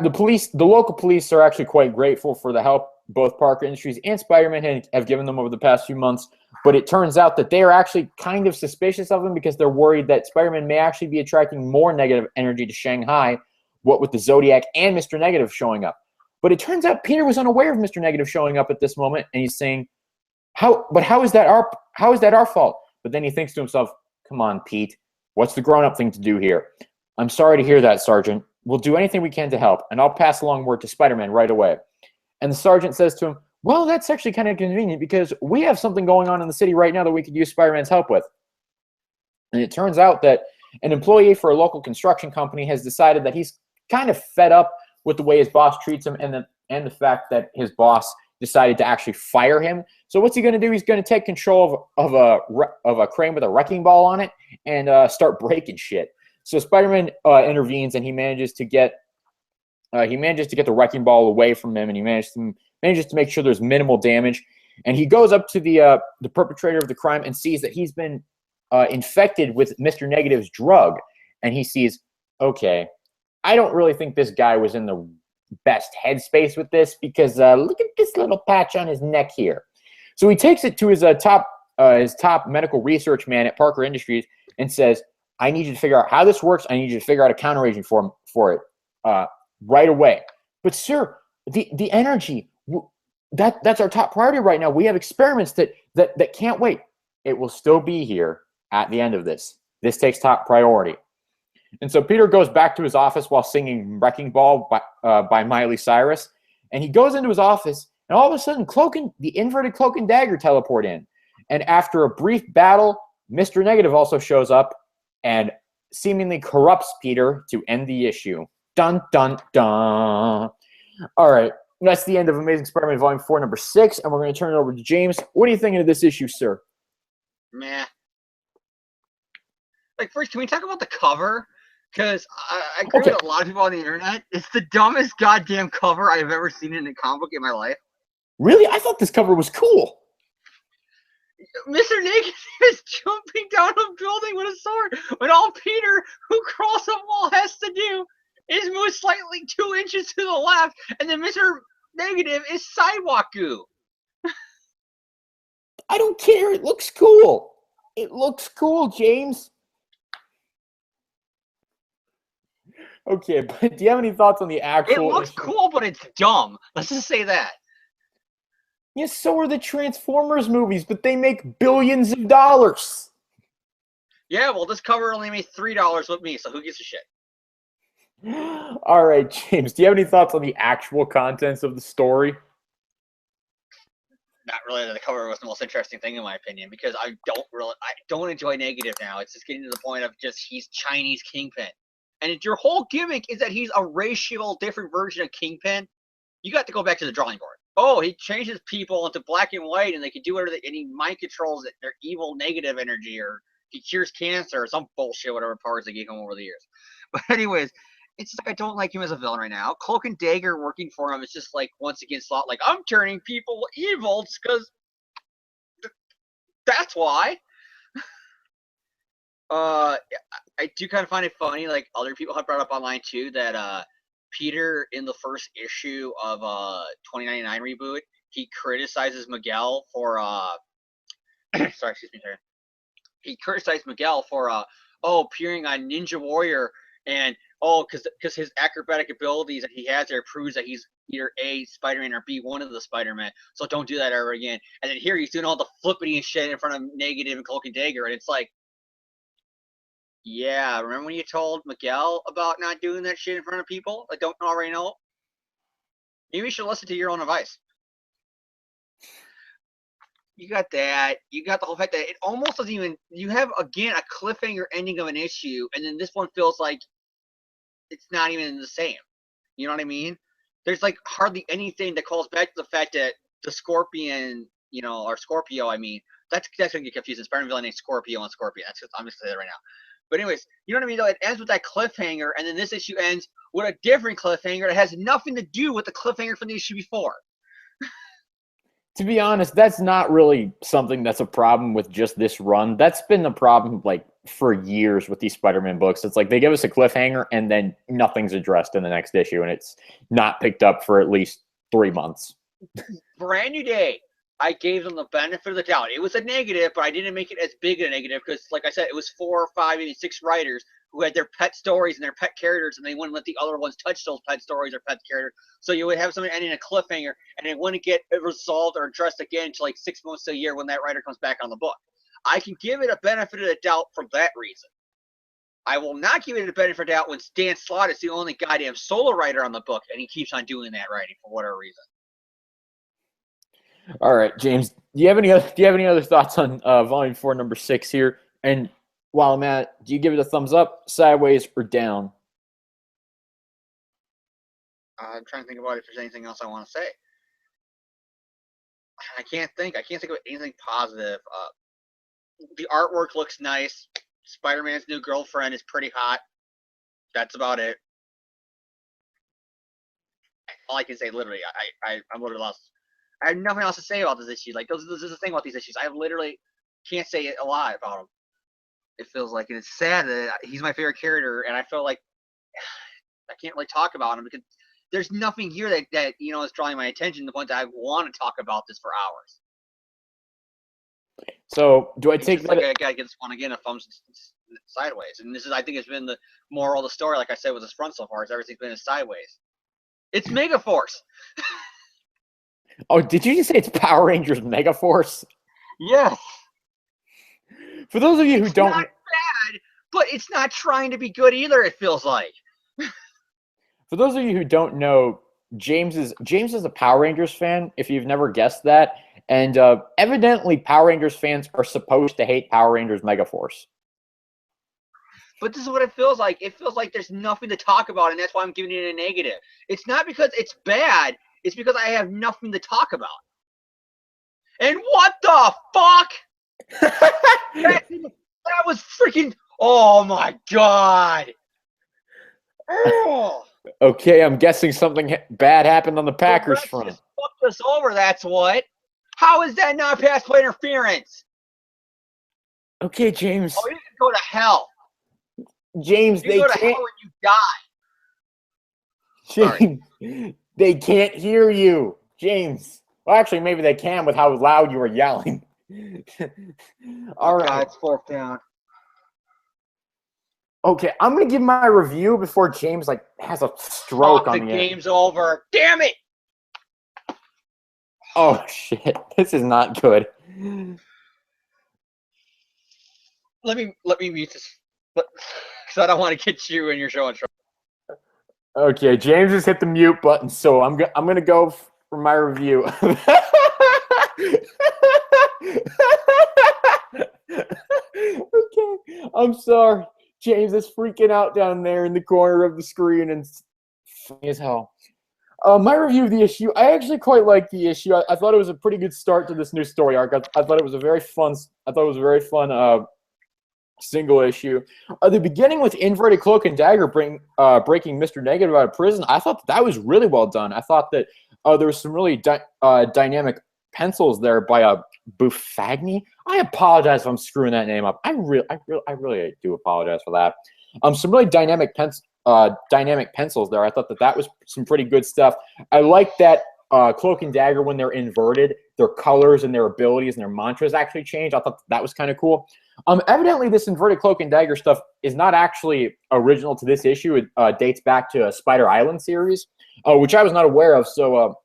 the local police are actually quite grateful for the help both Parker Industries and Spider-Man have given them over the past few months. But it turns out that they are actually kind of suspicious of them because they're worried that Spider-Man may actually be attracting more negative energy to Shanghai, what with the Zodiac and Mr. Negative showing up. But it turns out Peter was unaware of Mr. Negative showing up at this moment, and he's saying, how is that our fault? But then he thinks to himself, come on, Pete, what's the grown-up thing to do here? I'm sorry to hear that, Sergeant. We'll do anything we can to help, and I'll pass along word to Spider-Man right away. And the sergeant says to him, well, that's actually kind of convenient because we have something going on in the city right now that we could use Spider-Man's help with. And it turns out that an employee for a local construction company has decided that he's kind of fed up with the way his boss treats him and the fact that his boss decided to actually fire him. So what's he going to do? He's going to take control of a crane with a wrecking ball on it and start breaking shit. So Spider-Man intervenes, and he manages to get the wrecking ball away from him, and he manages to make sure there's minimal damage. And he goes up to the perpetrator of the crime and sees that he's been infected with Mr. Negative's drug. And he sees, okay, I don't really think this guy was in the best headspace with this because look at this little patch on his neck here. So he takes it to his top medical research man at Parker Industries and says, I need you to figure out how this works. I need you to figure out a counteragent for it right away. But sir, the energy, that's our top priority right now. We have experiments that can't wait. it will still be here at the end of this. This takes top priority. And so Peter goes back to his office while singing Wrecking Ball by Miley Cyrus. And he goes into his office, and all of a sudden, the inverted Cloak and Dagger teleport in. And after a brief battle, Mr. Negative also shows up and seemingly corrupts Peter to end the issue. Dun, dun, dun. All right. That's the end of Amazing Spider-Man Volume 4, Number 6, and we're going to turn it over to James. What are you thinking of this issue, sir? Meh. Like, first, can we talk about the cover? Because I agree with a lot of people on the internet. It's the dumbest goddamn cover I've ever seen in a comic book in my life. Really? I thought this cover was cool. Mr. Negative is jumping down a building with a sword when all Peter, who crawls up wall, has to do is move slightly 2 inches to the left, and then Mr. Negative is sidewalk goo. I don't care. It looks cool. It looks cool, James. Okay, but do you have any thoughts on the actual? It looks cool, but it's dumb. Let's just say that. Yes, so are the Transformers movies, but they make billions of dollars. Yeah, well, this cover only made $3 with me, so who gives a shit? All right, James, do you have any thoughts on the actual contents of the story? Not really. The cover was the most interesting thing in my opinion, because I don't enjoy Negative now. It's just getting to the point of just he's Chinese Kingpin. And your whole gimmick is that he's a racial different version of Kingpin. You got to go back to the drawing board. Oh, he changes people into black and white, and they can do whatever, and he mind controls their evil negative energy, or he cures cancer, or some bullshit, whatever powers they gave him over the years. But anyways, it's like I don't like him as a villain right now. Cloak and Dagger working for him is just like once again slot like I'm turning people evil because that's why. I do kind of find it funny, like other people have brought up online too, that Peter in the first issue of 2099 reboot, he criticizes Miguel for sorry, excuse me, sorry. He criticized Miguel for appearing on Ninja Warrior, and because his acrobatic abilities that he has there proves that he's either A, Spider-Man, or B, one of the Spider-Man, so don't do that ever again. And then here he's doing all the flippity and shit in front of Negative and Cloak and Dagger, and it's like, yeah, remember when you told Miguel about not doing that shit in front of people that don't already know? Maybe you should listen to your own advice. You got that. You got the whole fact that it almost doesn't even... You have, again, a cliffhanger ending of an issue, and then this one feels like it's not even the same. You know what I mean? There's, like, hardly anything that calls back to the fact that the Scorpion, or Scorpio, I mean, that's going to get confusing. Spider-Man villain named Scorpio and Scorpion. I'm just going to say that right now. But anyways, you know what I mean? Though it ends with that cliffhanger, and then this issue ends with a different cliffhanger that has nothing to do with the cliffhanger from the issue before. To be honest, that's not really something that's a problem with just this run. That's been the problem, like, for years with these Spider-Man books. It's like they give us a cliffhanger, and then nothing's addressed in the next issue, and it's not picked up for at least 3 months. Brand New Day. I gave them the benefit of the doubt. It was a negative, but I didn't make it as big a negative because, like I said, it was 4 or 5, maybe 6 writers who had their pet stories and their pet characters, and they wouldn't let the other ones touch those pet stories or pet characters. So you would have something ending in a cliffhanger, and it wouldn't get resolved or addressed again until like 6 months to a year when that writer comes back on the book. I can give it a benefit of the doubt for that reason. I will not give it a benefit of the doubt when Dan Slott is the only goddamn solo writer on the book, and he keeps on doing that writing for whatever reason. All right, James. Do you have any other thoughts on Volume 4, Number 6 here? And while I'm at, do you give it a thumbs up, sideways, or down? I'm trying to think about if there's anything else I want to say. I can't think of anything positive. The artwork looks nice. Spider-Man's new girlfriend is pretty hot. That's about it. All I can say, literally, I'm literally lost. I have nothing else to say about this issue. Like, this is the thing about these issues. I literally can't say a lot about him. It feels like, and it's sad that he's my favorite character, and I feel like I can't really talk about him because there's nothing here that is drawing my attention to the point that I want to talk about this for hours. So, do I take that? Like I gotta get this one again if I'm sideways, and this is, I think, it's been the moral of the story. Like I said with this front so far, is everything's been sideways. It's Megaforce. Oh, did you just say it's Power Rangers Megaforce? Yes. For those of you who don't, not bad, but it's not trying to be good either. It feels like. for those of you who don't know, James is a Power Rangers fan. If you've never guessed that, and evidently Power Rangers fans are supposed to hate Power Rangers Megaforce. But this is what it feels like. It feels like there's nothing to talk about, and that's why I'm giving it a negative. It's not because it's bad. It's because I have nothing to talk about. And what the fuck? that was freaking... Oh, my God. Oh. Okay, I'm guessing something bad happened on the Packers front. Just fucked us over, that's what. How is that not pass play interference? Okay, James. Oh, you can go to hell. James, you go to hell when you die. James, they can't hear you. James. Well, actually, maybe they can with how loud you were yelling. All right. It's fourth down. Okay, I'm going to give my review before James has a stroke on the the game's over. Damn it. Oh, shit. This is not good. Let me mute this. Because I don't want to get you and your show in trouble. Okay, James has hit the mute button, so I'm gonna go for my review. Okay, I'm sorry. James is freaking out down there in the corner of the screen and funny as hell. My review of the issue, I actually quite like the issue. I thought it was a pretty good start to this new story arc. I thought it was a very fun. Single issue. The beginning with Inverted Cloak and Dagger breaking Mr. Negative out of prison, I thought that was really well done. I thought that there was some really dynamic pencils there by Buffagni. I apologize if I'm screwing that name up. I really do apologize for that. Some really dynamic pencils there. I thought that was some pretty good stuff. I like that Cloak and Dagger, when they're inverted, their colors and their abilities and their mantras actually change. I thought that was kind of cool. Evidently, this inverted Cloak and Dagger stuff is not actually original to this issue. It dates back to a Spider Island series, which I was not aware of. So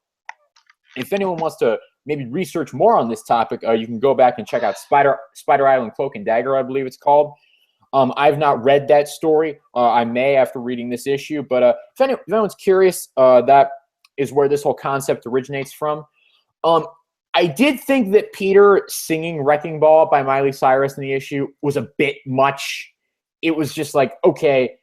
if anyone wants to maybe research more on this topic, you can go back and check out Spider Island Cloak and Dagger, I believe it's called. I've not read that story. I may after reading this issue. But if anyone's curious, that is where this whole concept originates from. I did think that Peter singing Wrecking Ball by Miley Cyrus in the issue was a bit much. It was just like, okay,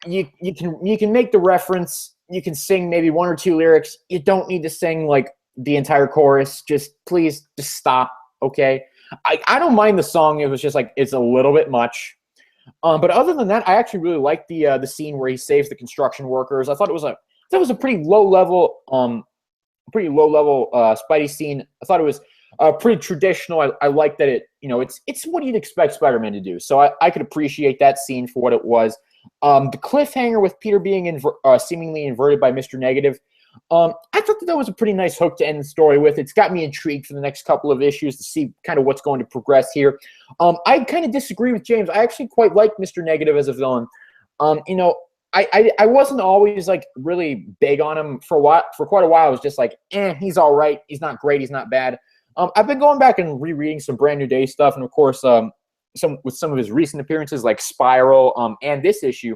you can make the reference, you can sing maybe one or two lyrics. You don't need to sing like the entire chorus. Please stop, okay? I don't mind the song. It was just like it's a little bit much. But other than that, I actually really liked the scene where he saves the construction workers. I thought it was a pretty low level Spidey scene. I thought it was pretty traditional. I like that it's what you'd expect Spider-Man to do. So I could appreciate that scene for what it was. The cliffhanger with Peter being seemingly inverted by Mr. Negative, I thought that was a pretty nice hook to end the story with. It's got me intrigued for the next couple of issues to see kind of what's going to progress here. I kind of disagree with James. I actually quite like Mr. Negative as a villain. I wasn't always like really big on him for quite a while. I was just like, he's all right. He's not great. He's not bad. I've been going back and rereading some Brand New Day stuff, and of course, some of his recent appearances like Spiral, and this issue.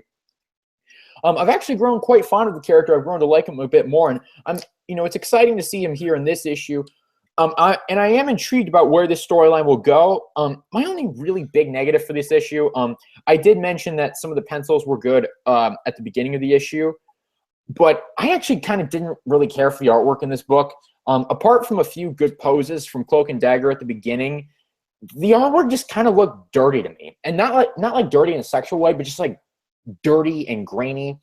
I've actually grown quite fond of the character. I've grown to like him a bit more, and it's exciting to see him here in this issue. I am intrigued about where this storyline will go. My only really big negative for this issue, I did mention that some of the pencils were good at the beginning of the issue, but I actually kind of didn't really care for the artwork in this book. Apart from a few good poses from Cloak and Dagger at the beginning, the artwork just kind of looked dirty to me, and not like dirty in a sexual way, but just like dirty and grainy.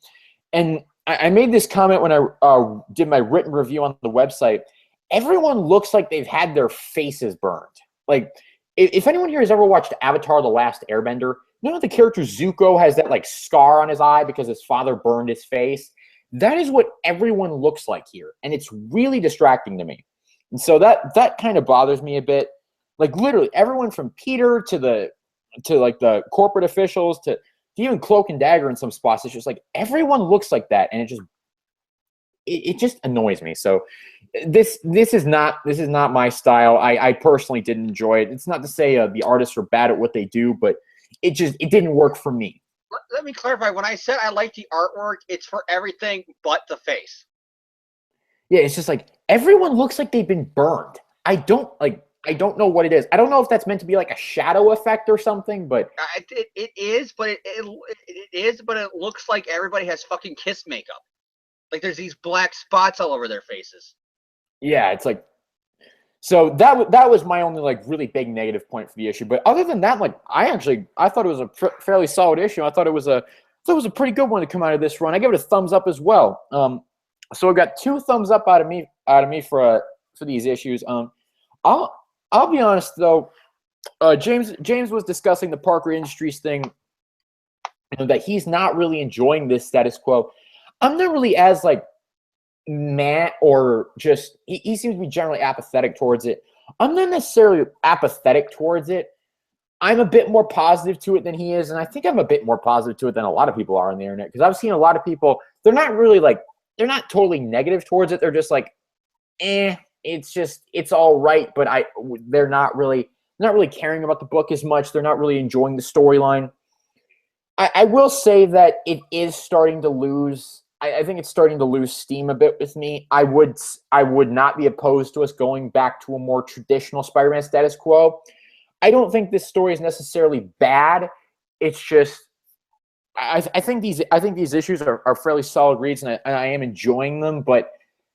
And I made this comment when I did my written review on the website. Everyone looks like they've had their faces burned. Like, if anyone here has ever watched Avatar: The Last Airbender, the character Zuko has that like scar on his eye because his father burned his face. That is what everyone looks like here, and it's really distracting to me. And so that kind of bothers me a bit. Like literally everyone from Peter to the corporate officials to even Cloak and Dagger in some spots. It's just like everyone looks like that, and it just annoys me. So this is not my style. I personally didn't enjoy it. It's not to say the artists are bad at what they do, but it didn't work for me. Let me clarify. When I said I like the artwork, it's for everything but the face. Yeah, it's just like everyone looks like they've been burned. I don't know what it is. I don't know if that's meant to be like a shadow effect or something, but it is, but it is, but it looks like everybody has fucking Kiss makeup. Like there's these black spots all over their faces. Yeah, it's like, so that was my only like really big negative point for the issue. But other than that, like I thought it was a fairly solid issue. I thought it was a pretty good one to come out of this run. I give it a thumbs up as well. So I got 2 thumbs up out of me for these issues. I'll be honest though. James was discussing the Parker Industries thing, that he's not really enjoying this status quo. I'm not really as like mad, or just he seems to be generally apathetic towards it. I'm not necessarily apathetic towards it. I'm a bit more positive to it than he is, and I think I'm a bit more positive to it than a lot of people are on the internet, because I've seen a lot of people, they're not totally negative towards it. They're just like, it's all right, but they're not really caring about the book as much. They're not really enjoying the storyline. I will say that it is starting to lose. I think it's starting to lose steam a bit with me. I would not be opposed to us going back to a more traditional Spider-Man status quo. I don't think this story is necessarily bad. It's just I think these issues are fairly solid reads, and I am enjoying them. But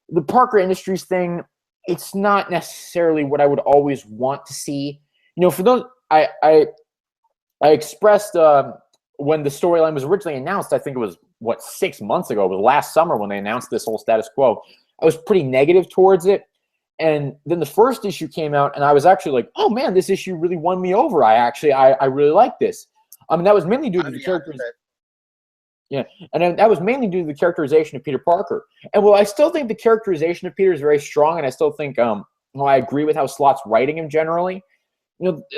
the Parker Industries thing, it's not necessarily what I would always want to see. For those, I expressed when the storyline was originally announced. I think it was 6 months ago. It was last summer when they announced this whole status quo. I was pretty negative towards it. And then the first issue came out, and I was actually like, oh man, this issue really won me over. I really like this. That was mainly due to the characters. Yeah, and then that was mainly due to the characterization of Peter Parker. And I still think the characterization of Peter is very strong, and I still think I agree with how Slott's writing him generally.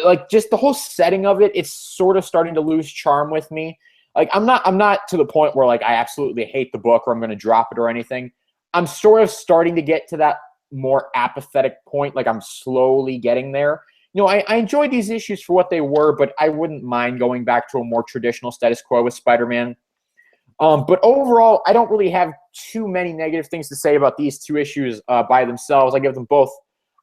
Like just the whole setting of it, it's sort of starting to lose charm with me. Like I'm not to the point where like I absolutely hate the book or I'm going to drop it or anything. I'm sort of starting to get to that more apathetic point. Like I'm slowly getting there. I enjoyed these issues for what they were, but I wouldn't mind going back to a more traditional status quo with Spider-Man. But overall, I don't really have too many negative things to say about these 2 issues by themselves. I give them both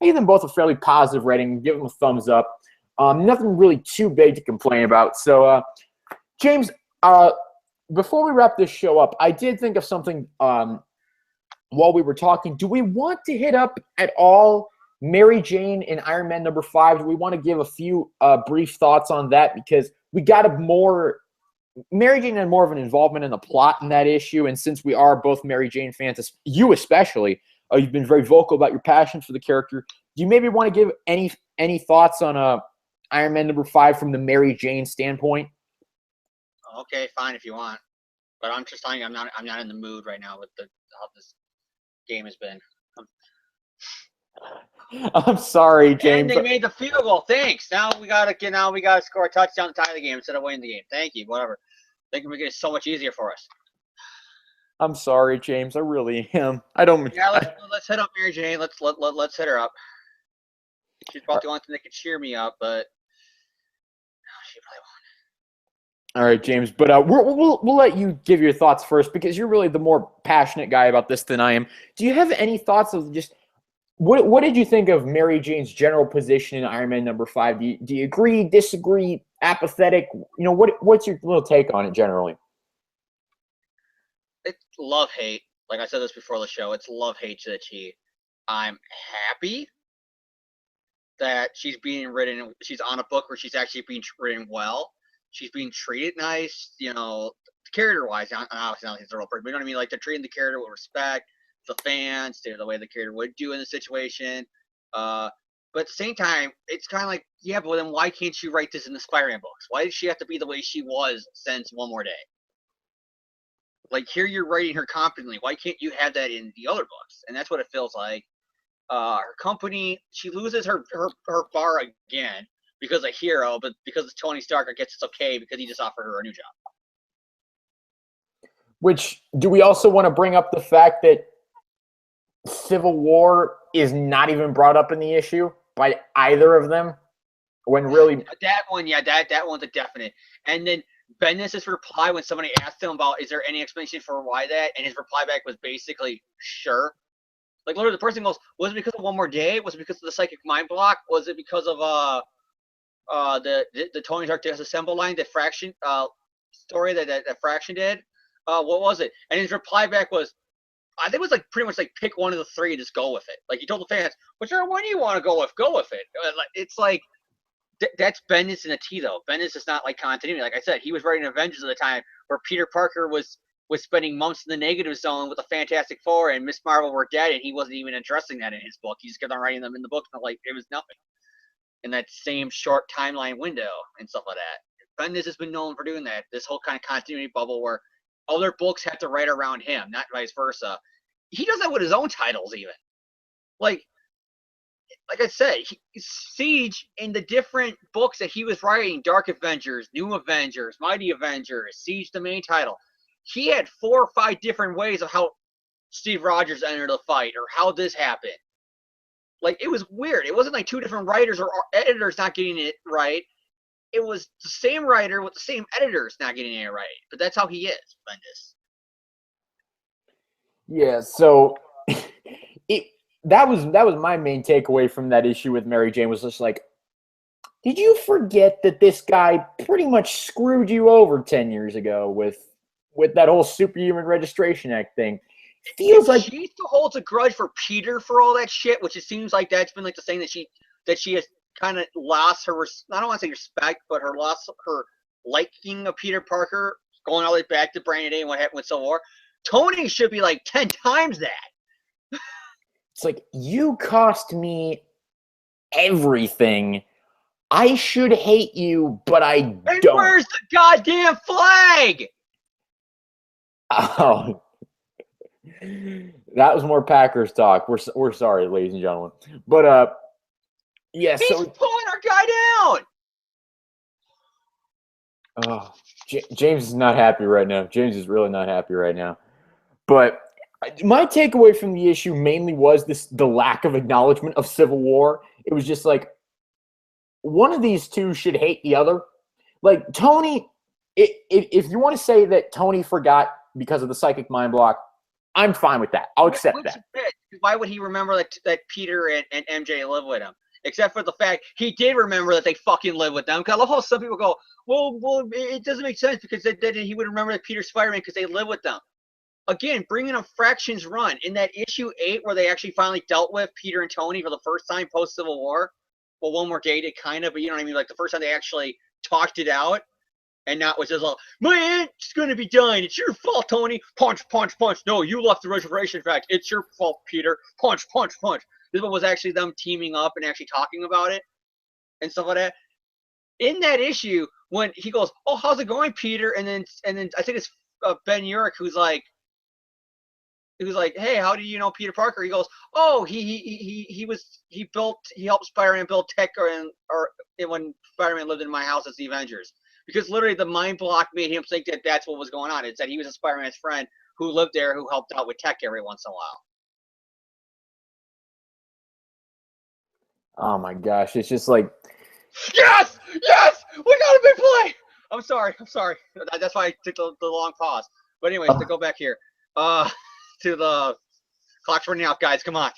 a fairly positive rating. Give them a thumbs up. Nothing really too big to complain about. So, James, before we wrap this show up, I did think of something while we were talking. Do we want to hit up at all Mary Jane in Iron Man #5? Do we want to give a few brief thoughts on that? Because we got Mary Jane had more of an involvement in the plot in that issue, and since we are both Mary Jane fans, you especially, you've been very vocal about your passion for the character. Do you maybe want to give any thoughts on Iron Man #5 from the Mary Jane standpoint? Okay, fine if you want, but I'm just telling you, I'm not in the mood right now with how this game has been. I'm sorry, James. And they made the field goal. Thanks. Now we gotta score a touchdown to tie the game instead of winning the game. Thank you. Whatever. They can make it so much easier for us. I'm sorry, James. I really am. I don't. Yeah, let's hit up Mary Jane. Let's hit her up. She's about the only thing that can cheer me up, but she probably won't. All right, James. But we'll let you give your thoughts first, because you're really the more passionate guy about this than I am. Do you have any thoughts of just what did you think of Mary Jane's general position in Iron Man #5? Do you agree, disagree, apathetic? What's your little take on it generally? It's love-hate. Like I said this before the show, it's love-hate to the T. I'm happy that she's being written. She's on a book where she's actually being written well. She's being treated nice, character-wise. Obviously, not the real person, but you know what I mean? Like, they're treating the character with respect, the fans, the way the character would do in the situation. But at the same time, it's kind of like, yeah, but then why can't you write this in the Spider-Man books? Why does she have to be the way she was since One More Day? Like, here you're writing her competently. Why can't you have that in the other books? And that's what it feels like. Her company, she loses her bar again because of Hero, but because of Tony Stark, I guess it's okay because he just offered her a new job. Which, do we also want to bring up the fact that Civil War is not even brought up in the issue by either of them. When really that one, yeah, that one's a definite. And then Bendis' reply when somebody asked him about is there any explanation for why that, and his reply back was basically sure. Like literally, the person goes, was it because of One More Day? Was it because of the psychic mind block? Was it because of the Tony Stark Disassemble line, the Fraction story that Fraction did? What was it? And his reply back was, I think it was like pretty much like pick one of the three and just go with it. Like he told the fans, whichever one you want to go with it. It's like that's Bendis in a T though. Bendis is not like continuity. Like I said, he was writing Avengers at the time where Peter Parker was spending months in the negative zone with the Fantastic Four and Miss Marvel were dead, and he wasn't even addressing that in his book. He just kept on writing them in the book, and like it was nothing in that same short timeline window and stuff like that. Bendis has been known for doing that. This whole kind of continuity bubble where other books have to write around him, not vice versa. He does that with his own titles, even. Like I said, Siege in the different books that he was writing, Dark Avengers, New Avengers, Mighty Avengers, Siege, the main title, he had 4 or 5 different ways of how Steve Rogers entered the fight or how this happened. Like, it was weird. It wasn't like 2 different writers or editors not getting it right. It was the same writer with the same editors not getting it right. But that's how he is, Bendis. Yeah, so that was my main takeaway from that issue with Mary Jane was just like, did you forget that this guy pretty much screwed you over 10 years ago with that whole Superhuman Registration Act thing? Feels like she still holds a grudge for Peter for all that shit, which it seems like that's been like the thing that she has kind of lost her. I don't want to say respect, but her liking of Peter Parker, going all the way back to Brandon Day and what happened with Civil War. Tony should be like 10 times that. It's like, you cost me everything. I should hate you, but I and don't. Where's the goddamn flag? Oh, that was more Packers talk. We're sorry, ladies and gentlemen. But yeah, he's so pulling our guy down. Oh, James is not happy right now. James is really not happy right now. But my takeaway from the issue mainly was the lack of acknowledgement of Civil War. It was just like, one of these two should hate the other. Like, Tony, if you want to say that Tony forgot because of the psychic mind block, I'm fine with that. I'll accept that. Why would he remember that Peter and MJ live with him? Except for the fact he did remember that they fucking live with them. Because I love how some people go, well, it doesn't make sense because then he would remember that Peter's Spider-Man because they live with them. Again, bringing a Fractions run in that issue 8 where they actually finally dealt with Peter and Tony for the first time post-Civil War. Well, One More Day did kind of, but you know what I mean? Like the first time they actually talked it out. And not was just like, my aunt's going to be dying. It's your fault, Tony. Punch, punch, punch. No, you left the reservation fact. It's your fault, Peter. Punch, punch, punch. This one was actually them teaming up and actually talking about it and stuff like that. In that issue, when he goes, oh, how's it going, Peter? And then I think it's Ben Urich who's like, hey, how do you know Peter Parker? He goes, oh, he helped Spider-Man build tech or when Spider-Man lived in my house as the Avengers. Because literally the mind block made him think that that's what was going on. It said he was a Spider-Man's friend who lived there who helped out with tech every once in a while. Oh my gosh, it's just like, yes, we got a big play. I'm sorry. That's why I took the long pause. But anyways, to go back here, to the clock's running out, guys. Come on,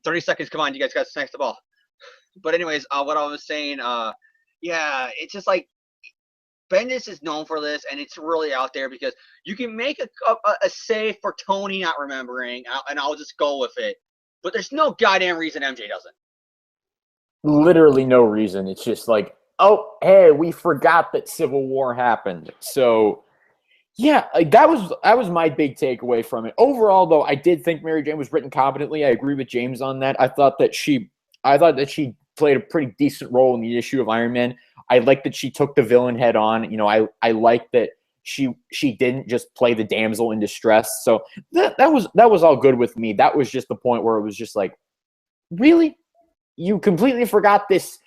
30 seconds. Come on, you guys got to snatch the ball. But anyways, what I was saying, yeah, it's just like Bendis is known for this, and it's really out there because you can make a save for Tony not remembering, and I'll just go with it. But there's no goddamn reason MJ doesn't. Literally no reason. It's just like, oh, hey, we forgot that Civil War happened. So, yeah, like that was my big takeaway from it. Overall, though, I did think Mary Jane was written competently. I agree with James on that. I thought that she played a pretty decent role in the issue of Iron Man. I like that she took the villain head on. You know, I like that she didn't just play the damsel in distress. So that was all good with me. That was just the point where it was just like, really? You completely forgot this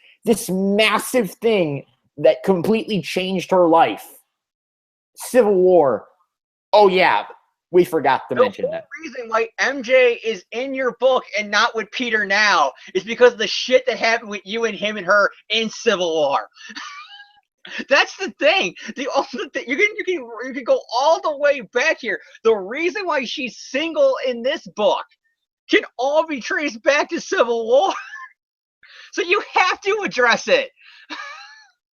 massive thing that completely changed her life. Civil War. Oh yeah, We forgot to mention that. The reason why MJ is in your book and not with Peter now is because of the shit that happened with you and him and her in Civil War. That's the thing. The only thing you can go all the way back here. The reason why she's single in this book can all be traced back to Civil War. So you have to address it.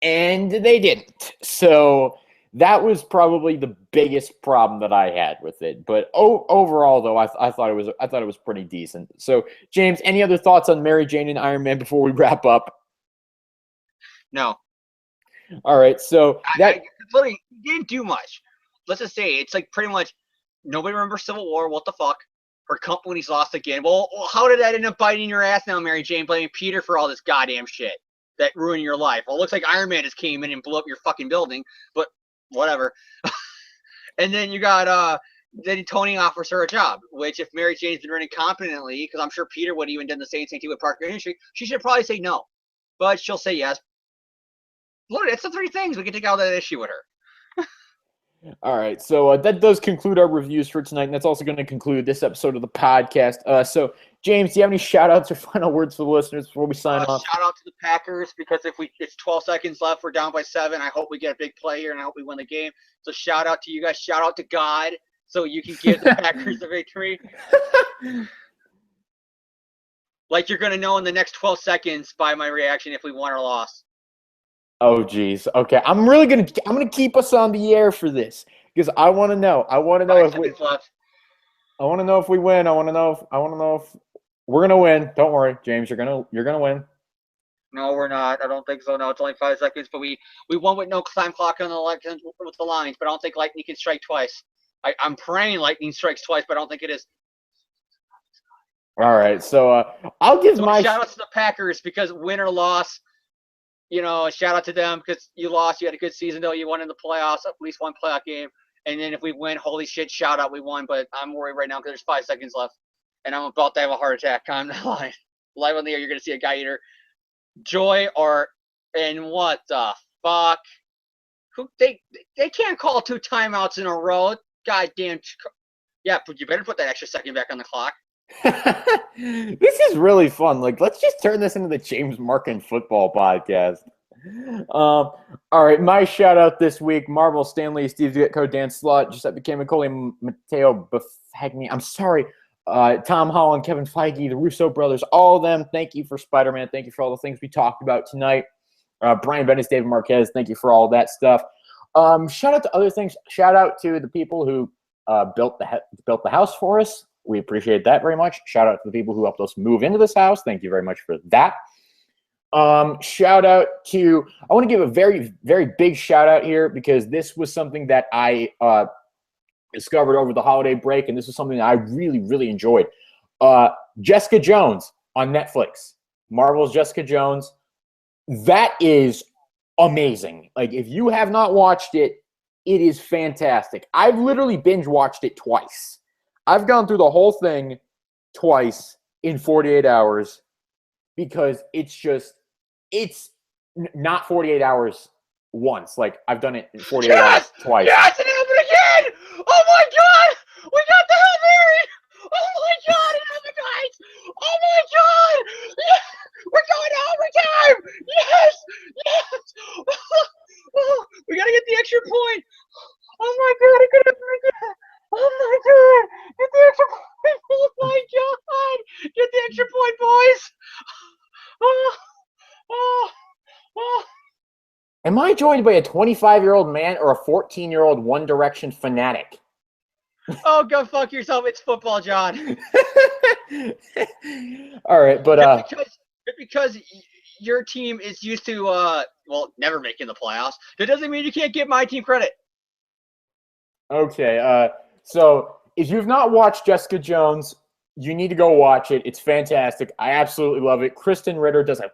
And they didn't. So that was probably the biggest problem that I had with it. But overall, though, I thought it was pretty decent. So, James, any other thoughts on Mary Jane and Iron Man before we wrap up? No. All right. So I literally didn't do much. Let's just say it's like pretty much nobody remembers Civil War. What the fuck? Her company's lost again. Well, how did that end up biting your ass now, Mary Jane? Blaming Peter for all this goddamn shit that ruined your life. Well, it looks like Iron Man just came in and blew up your fucking building, but whatever. And then you got then Tony offers her a job, which if Mary Jane's been running competently, because I'm sure Peter would have even done the same thing with Parker Industry, she should probably say no. But she'll say yes. Look, it's the three things we can take out of that issue with her. All right, so that does conclude our reviews for tonight, and that's also going to conclude this episode of the podcast. So, James, do you have any shout-outs or final words for the listeners before we sign off? Shout out to the Packers, because it's 12 seconds left, we're down by 7. I hope we get a big play here, and I hope we win the game. So shout out to you guys. Shout out to God, so you can give the Packers the victory. Like you're going to know in the next 12 seconds by my reaction if we won or lost. Oh, geez. Okay, I'm gonna keep us on the air for this because I want to know. I want to know if we. I want to know if we win. I want to know if we're gonna win. Don't worry, James. You're gonna win. No, we're not. I don't think so. No, it's only 5 seconds, but we won with no time clock on with the lines. But I don't think lightning can strike twice. I'm praying lightning strikes twice, but I don't think it is. All right, so I'll give my shout out to the Packers because win or loss. You know, shout out to them because you lost. You had a good season, though. You won in the playoffs, at least one playoff game. And then if we win, holy shit, shout out, we won. But I'm worried right now because there's 5 seconds left. And I'm about to have a heart attack. I'm not lying. Live on the air, you're going to see a guy either Joy and what the fuck? They can't call 2 timeouts in a row. Goddamn. Yeah, but you better put that extra second back on the clock. This is really fun. Like, let's just turn this into the James Markin football podcast. All right, my shout out this week: Marvel, Stanley, Steve Ditko, Dan Slott, Giuseppe Camicoli, Matteo Buffagni. I'm sorry, Tom Holland, Kevin Feige, the Russo brothers, all of them. Thank you for Spider-Man. Thank you for all the things we talked about tonight. Brian Bendis, David Marquez. Thank you for all that stuff. Shout out to other things. Shout out to the people who built the house for us. We appreciate that very much. Shout out to the people who helped us move into this house. Thank you very much for that. Shout out to, I want to give a very, very big shout out here because this was something that I discovered over the holiday break, and this is something that I really, really enjoyed. Jessica Jones on Netflix. Marvel's Jessica Jones. That is amazing. Like, if you have not watched it, it is fantastic. I've literally binge watched it twice. I've gone through the whole thing twice in 48 hours because it's not 48 hours once. Like, I've done it in 48 hours twice. Yes, it happened again! Oh my god! We got the Hail Mary! Oh my god, it happened, guys! Oh my god! Yes! We're going to overtime! Yes! Yes! Oh, we gotta get the extra point! Oh my god, I could have forgot! Oh my god! Get the extra point! Oh my god! Get the extra point, boys! Oh, oh, oh. Am I joined by a 25-year-old man or a 14-year-old One Direction fanatic? Oh, go fuck yourself. It's football, John. All right, but because your team is used to never making the playoffs, that doesn't mean you can't give my team credit. Okay, so if you've not watched Jessica Jones, you need to go watch it. It's fantastic. I absolutely love it. Kristen Ritter does a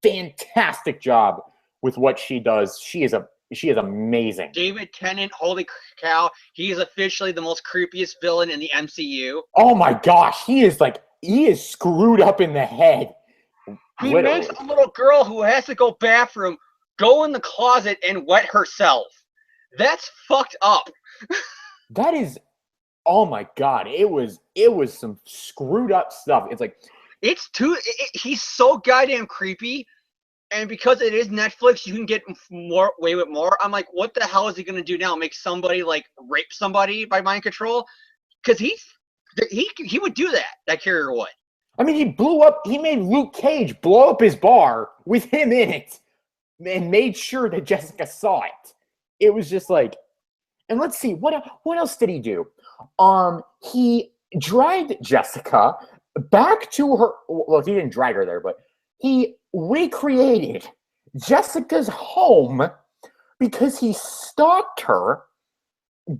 fantastic job with what she does. She is amazing. David Tennant, holy cow, he is officially the most creepiest villain in the MCU. Oh my gosh, he is screwed up in the head. He makes a little girl who has to go bathroom go in the closet and wet herself. That's fucked up. That is Oh my God, it was some screwed up stuff. It's like he's so goddamn creepy. And because it is Netflix, you can get away with more. I'm like, what the hell is he gonna do now? Make somebody like rape somebody by mind control? Because he would do that. That carrier would. I mean, he made Luke Cage blow up his bar with him in it and made sure that Jessica saw it. It was just like, and let's see, what else did he do? He dragged Jessica back to her, well, he didn't drag her there, but he recreated Jessica's home because he stalked her,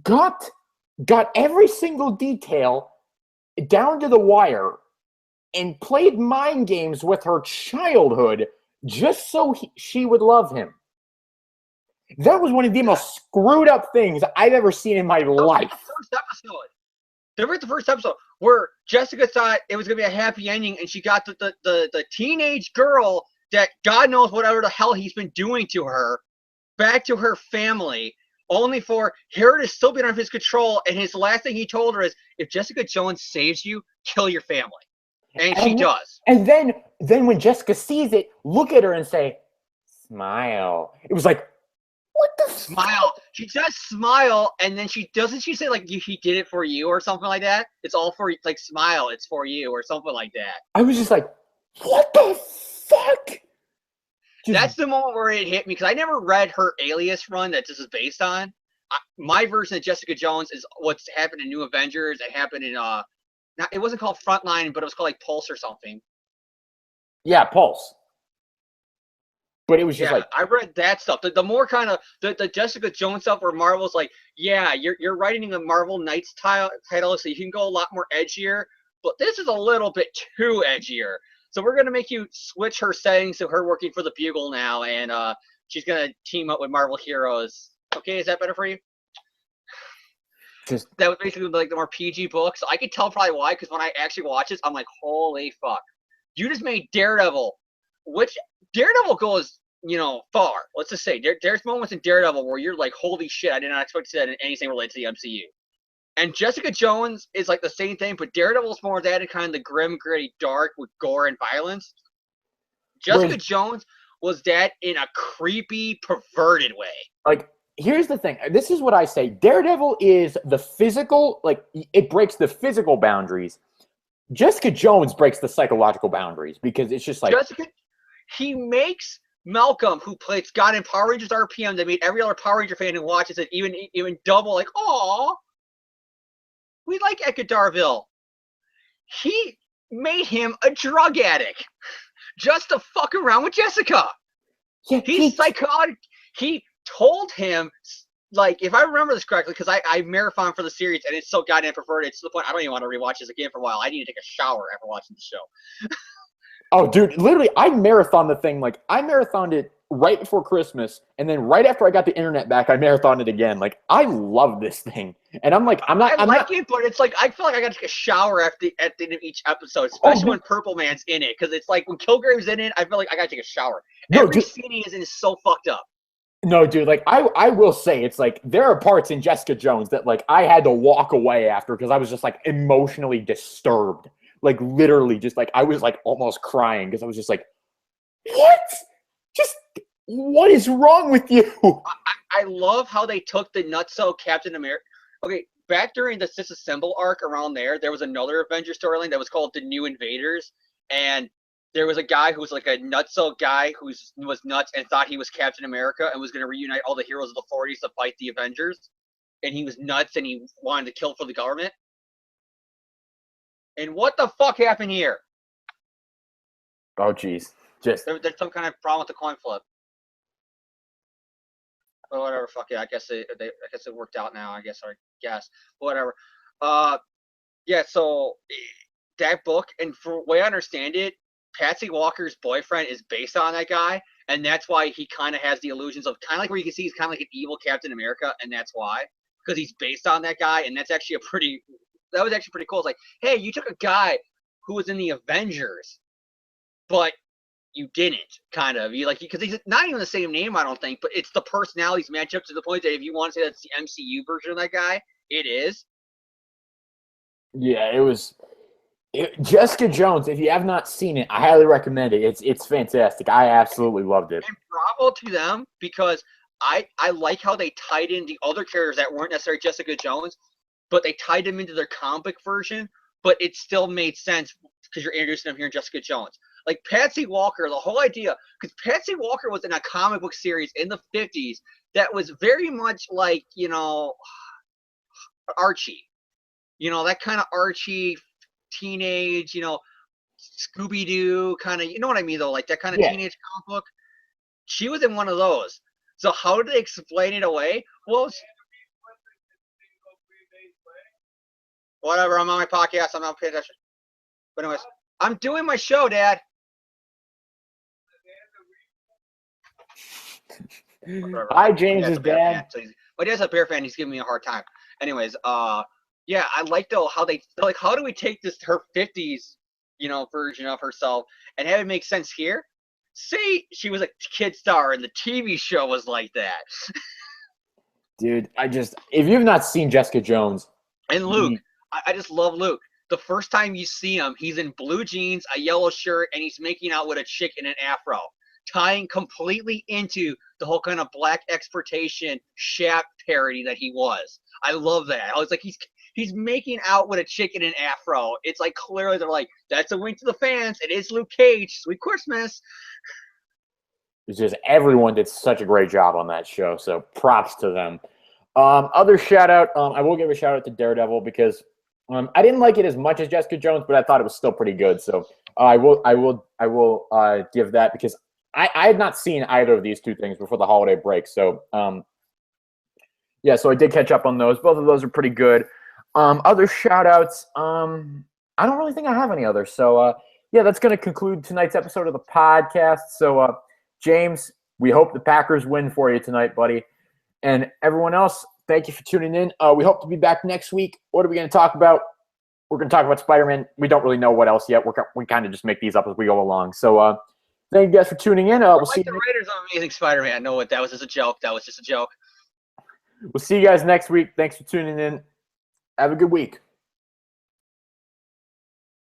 got every single detail down to the wire, and played mind games with her childhood just so she would love him. That was one of the most screwed up things I've ever seen in my life. There was the first episode where Jessica thought it was going to be a happy ending, and she got the teenage girl that God knows whatever the hell he's been doing to her back to her family, only for her to still be under his control. And his last thing he told her is, if Jessica Jones saves you, kill your family. And she does. And then when Jessica sees it, look at her and say, smile. It was like, what the smile? She does smile, and then she say like he did it for you or something like that. It's all for like smile. It's for you or something like that. I was just like, what the fuck? That's the moment where it hit me because I never read her Alias run that this is based on. My version of Jessica Jones is what's happened in New Avengers. It happened in it wasn't called Frontline, but it was called like Pulse or something. Yeah, Pulse. But it was just like, I read that stuff. The more kind of the Jessica Jones stuff where Marvel's like, yeah, you're writing a Marvel Knights title, so you can go a lot more edgier. But this is a little bit too edgier. So we're gonna make you switch her settings to her working for the Bugle now, and she's gonna team up with Marvel heroes. Okay, is that better for you? That was basically like the more PG book. So I could tell probably why, because when I actually watch this, I'm like, holy fuck. You just made Daredevil, which Daredevil goes, far. Let's just say there's moments in Daredevil where you're like, holy shit, I did not expect to see that in anything related to the MCU. And Jessica Jones is like the same thing, but Daredevil's more that kind of the grim, gritty, dark with gore and violence. Jessica Jones was that in a creepy, perverted way. Like, here's the thing. This is what I say. Daredevil is the physical, like, it breaks the physical boundaries. Jessica Jones breaks the psychological boundaries because it's just like... he makes Malcolm, who played Scott in Power Rangers RPM, that made every other Power Ranger fan who watches it even double, like, aw, we like Eka Darville. He made him a drug addict just to fuck around with Jessica. Yeah, he's psychotic. He told him, like, if I remember this correctly, because I marathon for the series and it's so goddamn perverted, it's to the point I don't even want to rewatch this again for a while. I need to take a shower after watching the show. Oh, dude, literally, I marathoned the thing. Like, I marathoned it right before Christmas, and then right after I got the internet back, I marathoned it again. Like, I love this thing, and I'm like, I like it, but it's like I feel like I got to take a shower at the end of each episode, especially when Purple Man's in it, because it's like when Kilgrave's in it, I feel like I got to take a shower. Every scene he is in is so fucked up. No, dude, like, I will say, it's like, there are parts in Jessica Jones that, like, I had to walk away after because I was just, like, emotionally disturbed. Like, literally, just, like, I was, like, almost crying because I was just like, what? Just, what is wrong with you? I love how they took the nutso Captain America. Okay, back during the Disassemble arc around there was another Avenger storyline that was called The New Invaders, and there was a guy who was like a nutso guy who was nuts and thought he was Captain America and was going to reunite all the heroes of the 40s to fight the Avengers. And he was nuts and he wanted to kill for the government. And what the fuck happened here? Oh, jeez. Just there's some kind of problem with the coin flip. But whatever, fuck it. I guess it worked out now. I guess. Whatever. Yeah. So that book, and for the way I understand it, Patsy Walker's boyfriend is based on that guy, and that's why he kind of has the illusions of kind of like where you can see he's kind of like an evil Captain America, and that's why, because he's based on that guy, and that's actually that was actually pretty cool. It's like, hey, you took a guy who was in the Avengers, but you didn't, kind of. Because he's not even the same name, I don't think, but it's the personalities match up to the point that if you want to say that's the MCU version of that guy, it is. Yeah, Jessica Jones. If you have not seen it, I highly recommend it. It's fantastic. I absolutely loved it. And bravo to them because I like how they tied in the other characters that weren't necessarily Jessica Jones, but they tied them into their comic version, but it still made sense because you're introducing them here in Jessica Jones. Like Patsy Walker, the whole idea, because Patsy Walker was in a comic book series in the 50s that was very much like, Archie. That kind of Archie teenage, Scooby Doo kind of, you know what I mean though, like that kind of Yeah, teenage comic book. She was in one of those. So how did they explain it away? Well, whatever. I'm on my podcast. I'm not paying attention. But anyways, I'm doing my show, Dad. Hi, James's dad. My dad's a Bear fan. He's giving me a hard time. Anyways, yeah, I like though how they're like, how do we take her 50s, version of herself and have it make sense here? Say she was a kid star and the TV show was like that. Dude, if you've not seen Jessica Jones. And Luke, I just love Luke. The first time you see him, he's in blue jeans, a yellow shirt, and he's making out with a chick in an afro, tying completely into the whole kind of black exploitation Shaq parody that he was. I love that. I was like, he's making out with a chick in an afro. It's like clearly they're like, that's a wink to the fans. It is Luke Cage. Sweet Christmas. It's just everyone did such a great job on that show, so props to them. Other shout out, I will give a shout out to Daredevil because I didn't like it as much as Jessica Jones, but I thought it was still pretty good. So I will give that because I had not seen either of these two things before the holiday break. So yeah, so I did catch up on those. Both of those are pretty good. Other shout outs, I don't really think I have any others. So yeah, that's going to conclude tonight's episode of the podcast. So James, we hope the Packers win for you tonight, buddy. And everyone else, thank you for tuning in. We hope to be back next week. What are we going to talk about? We're going to talk about Spider-Man. We don't really know what else yet. We kind of just make these up as we go along. So thank you guys for tuning in. We'll see you. The writers of Amazing Spider-Man. No, that was just a joke. That was just a joke. We'll see you guys next week. Thanks for tuning in. Have a good week.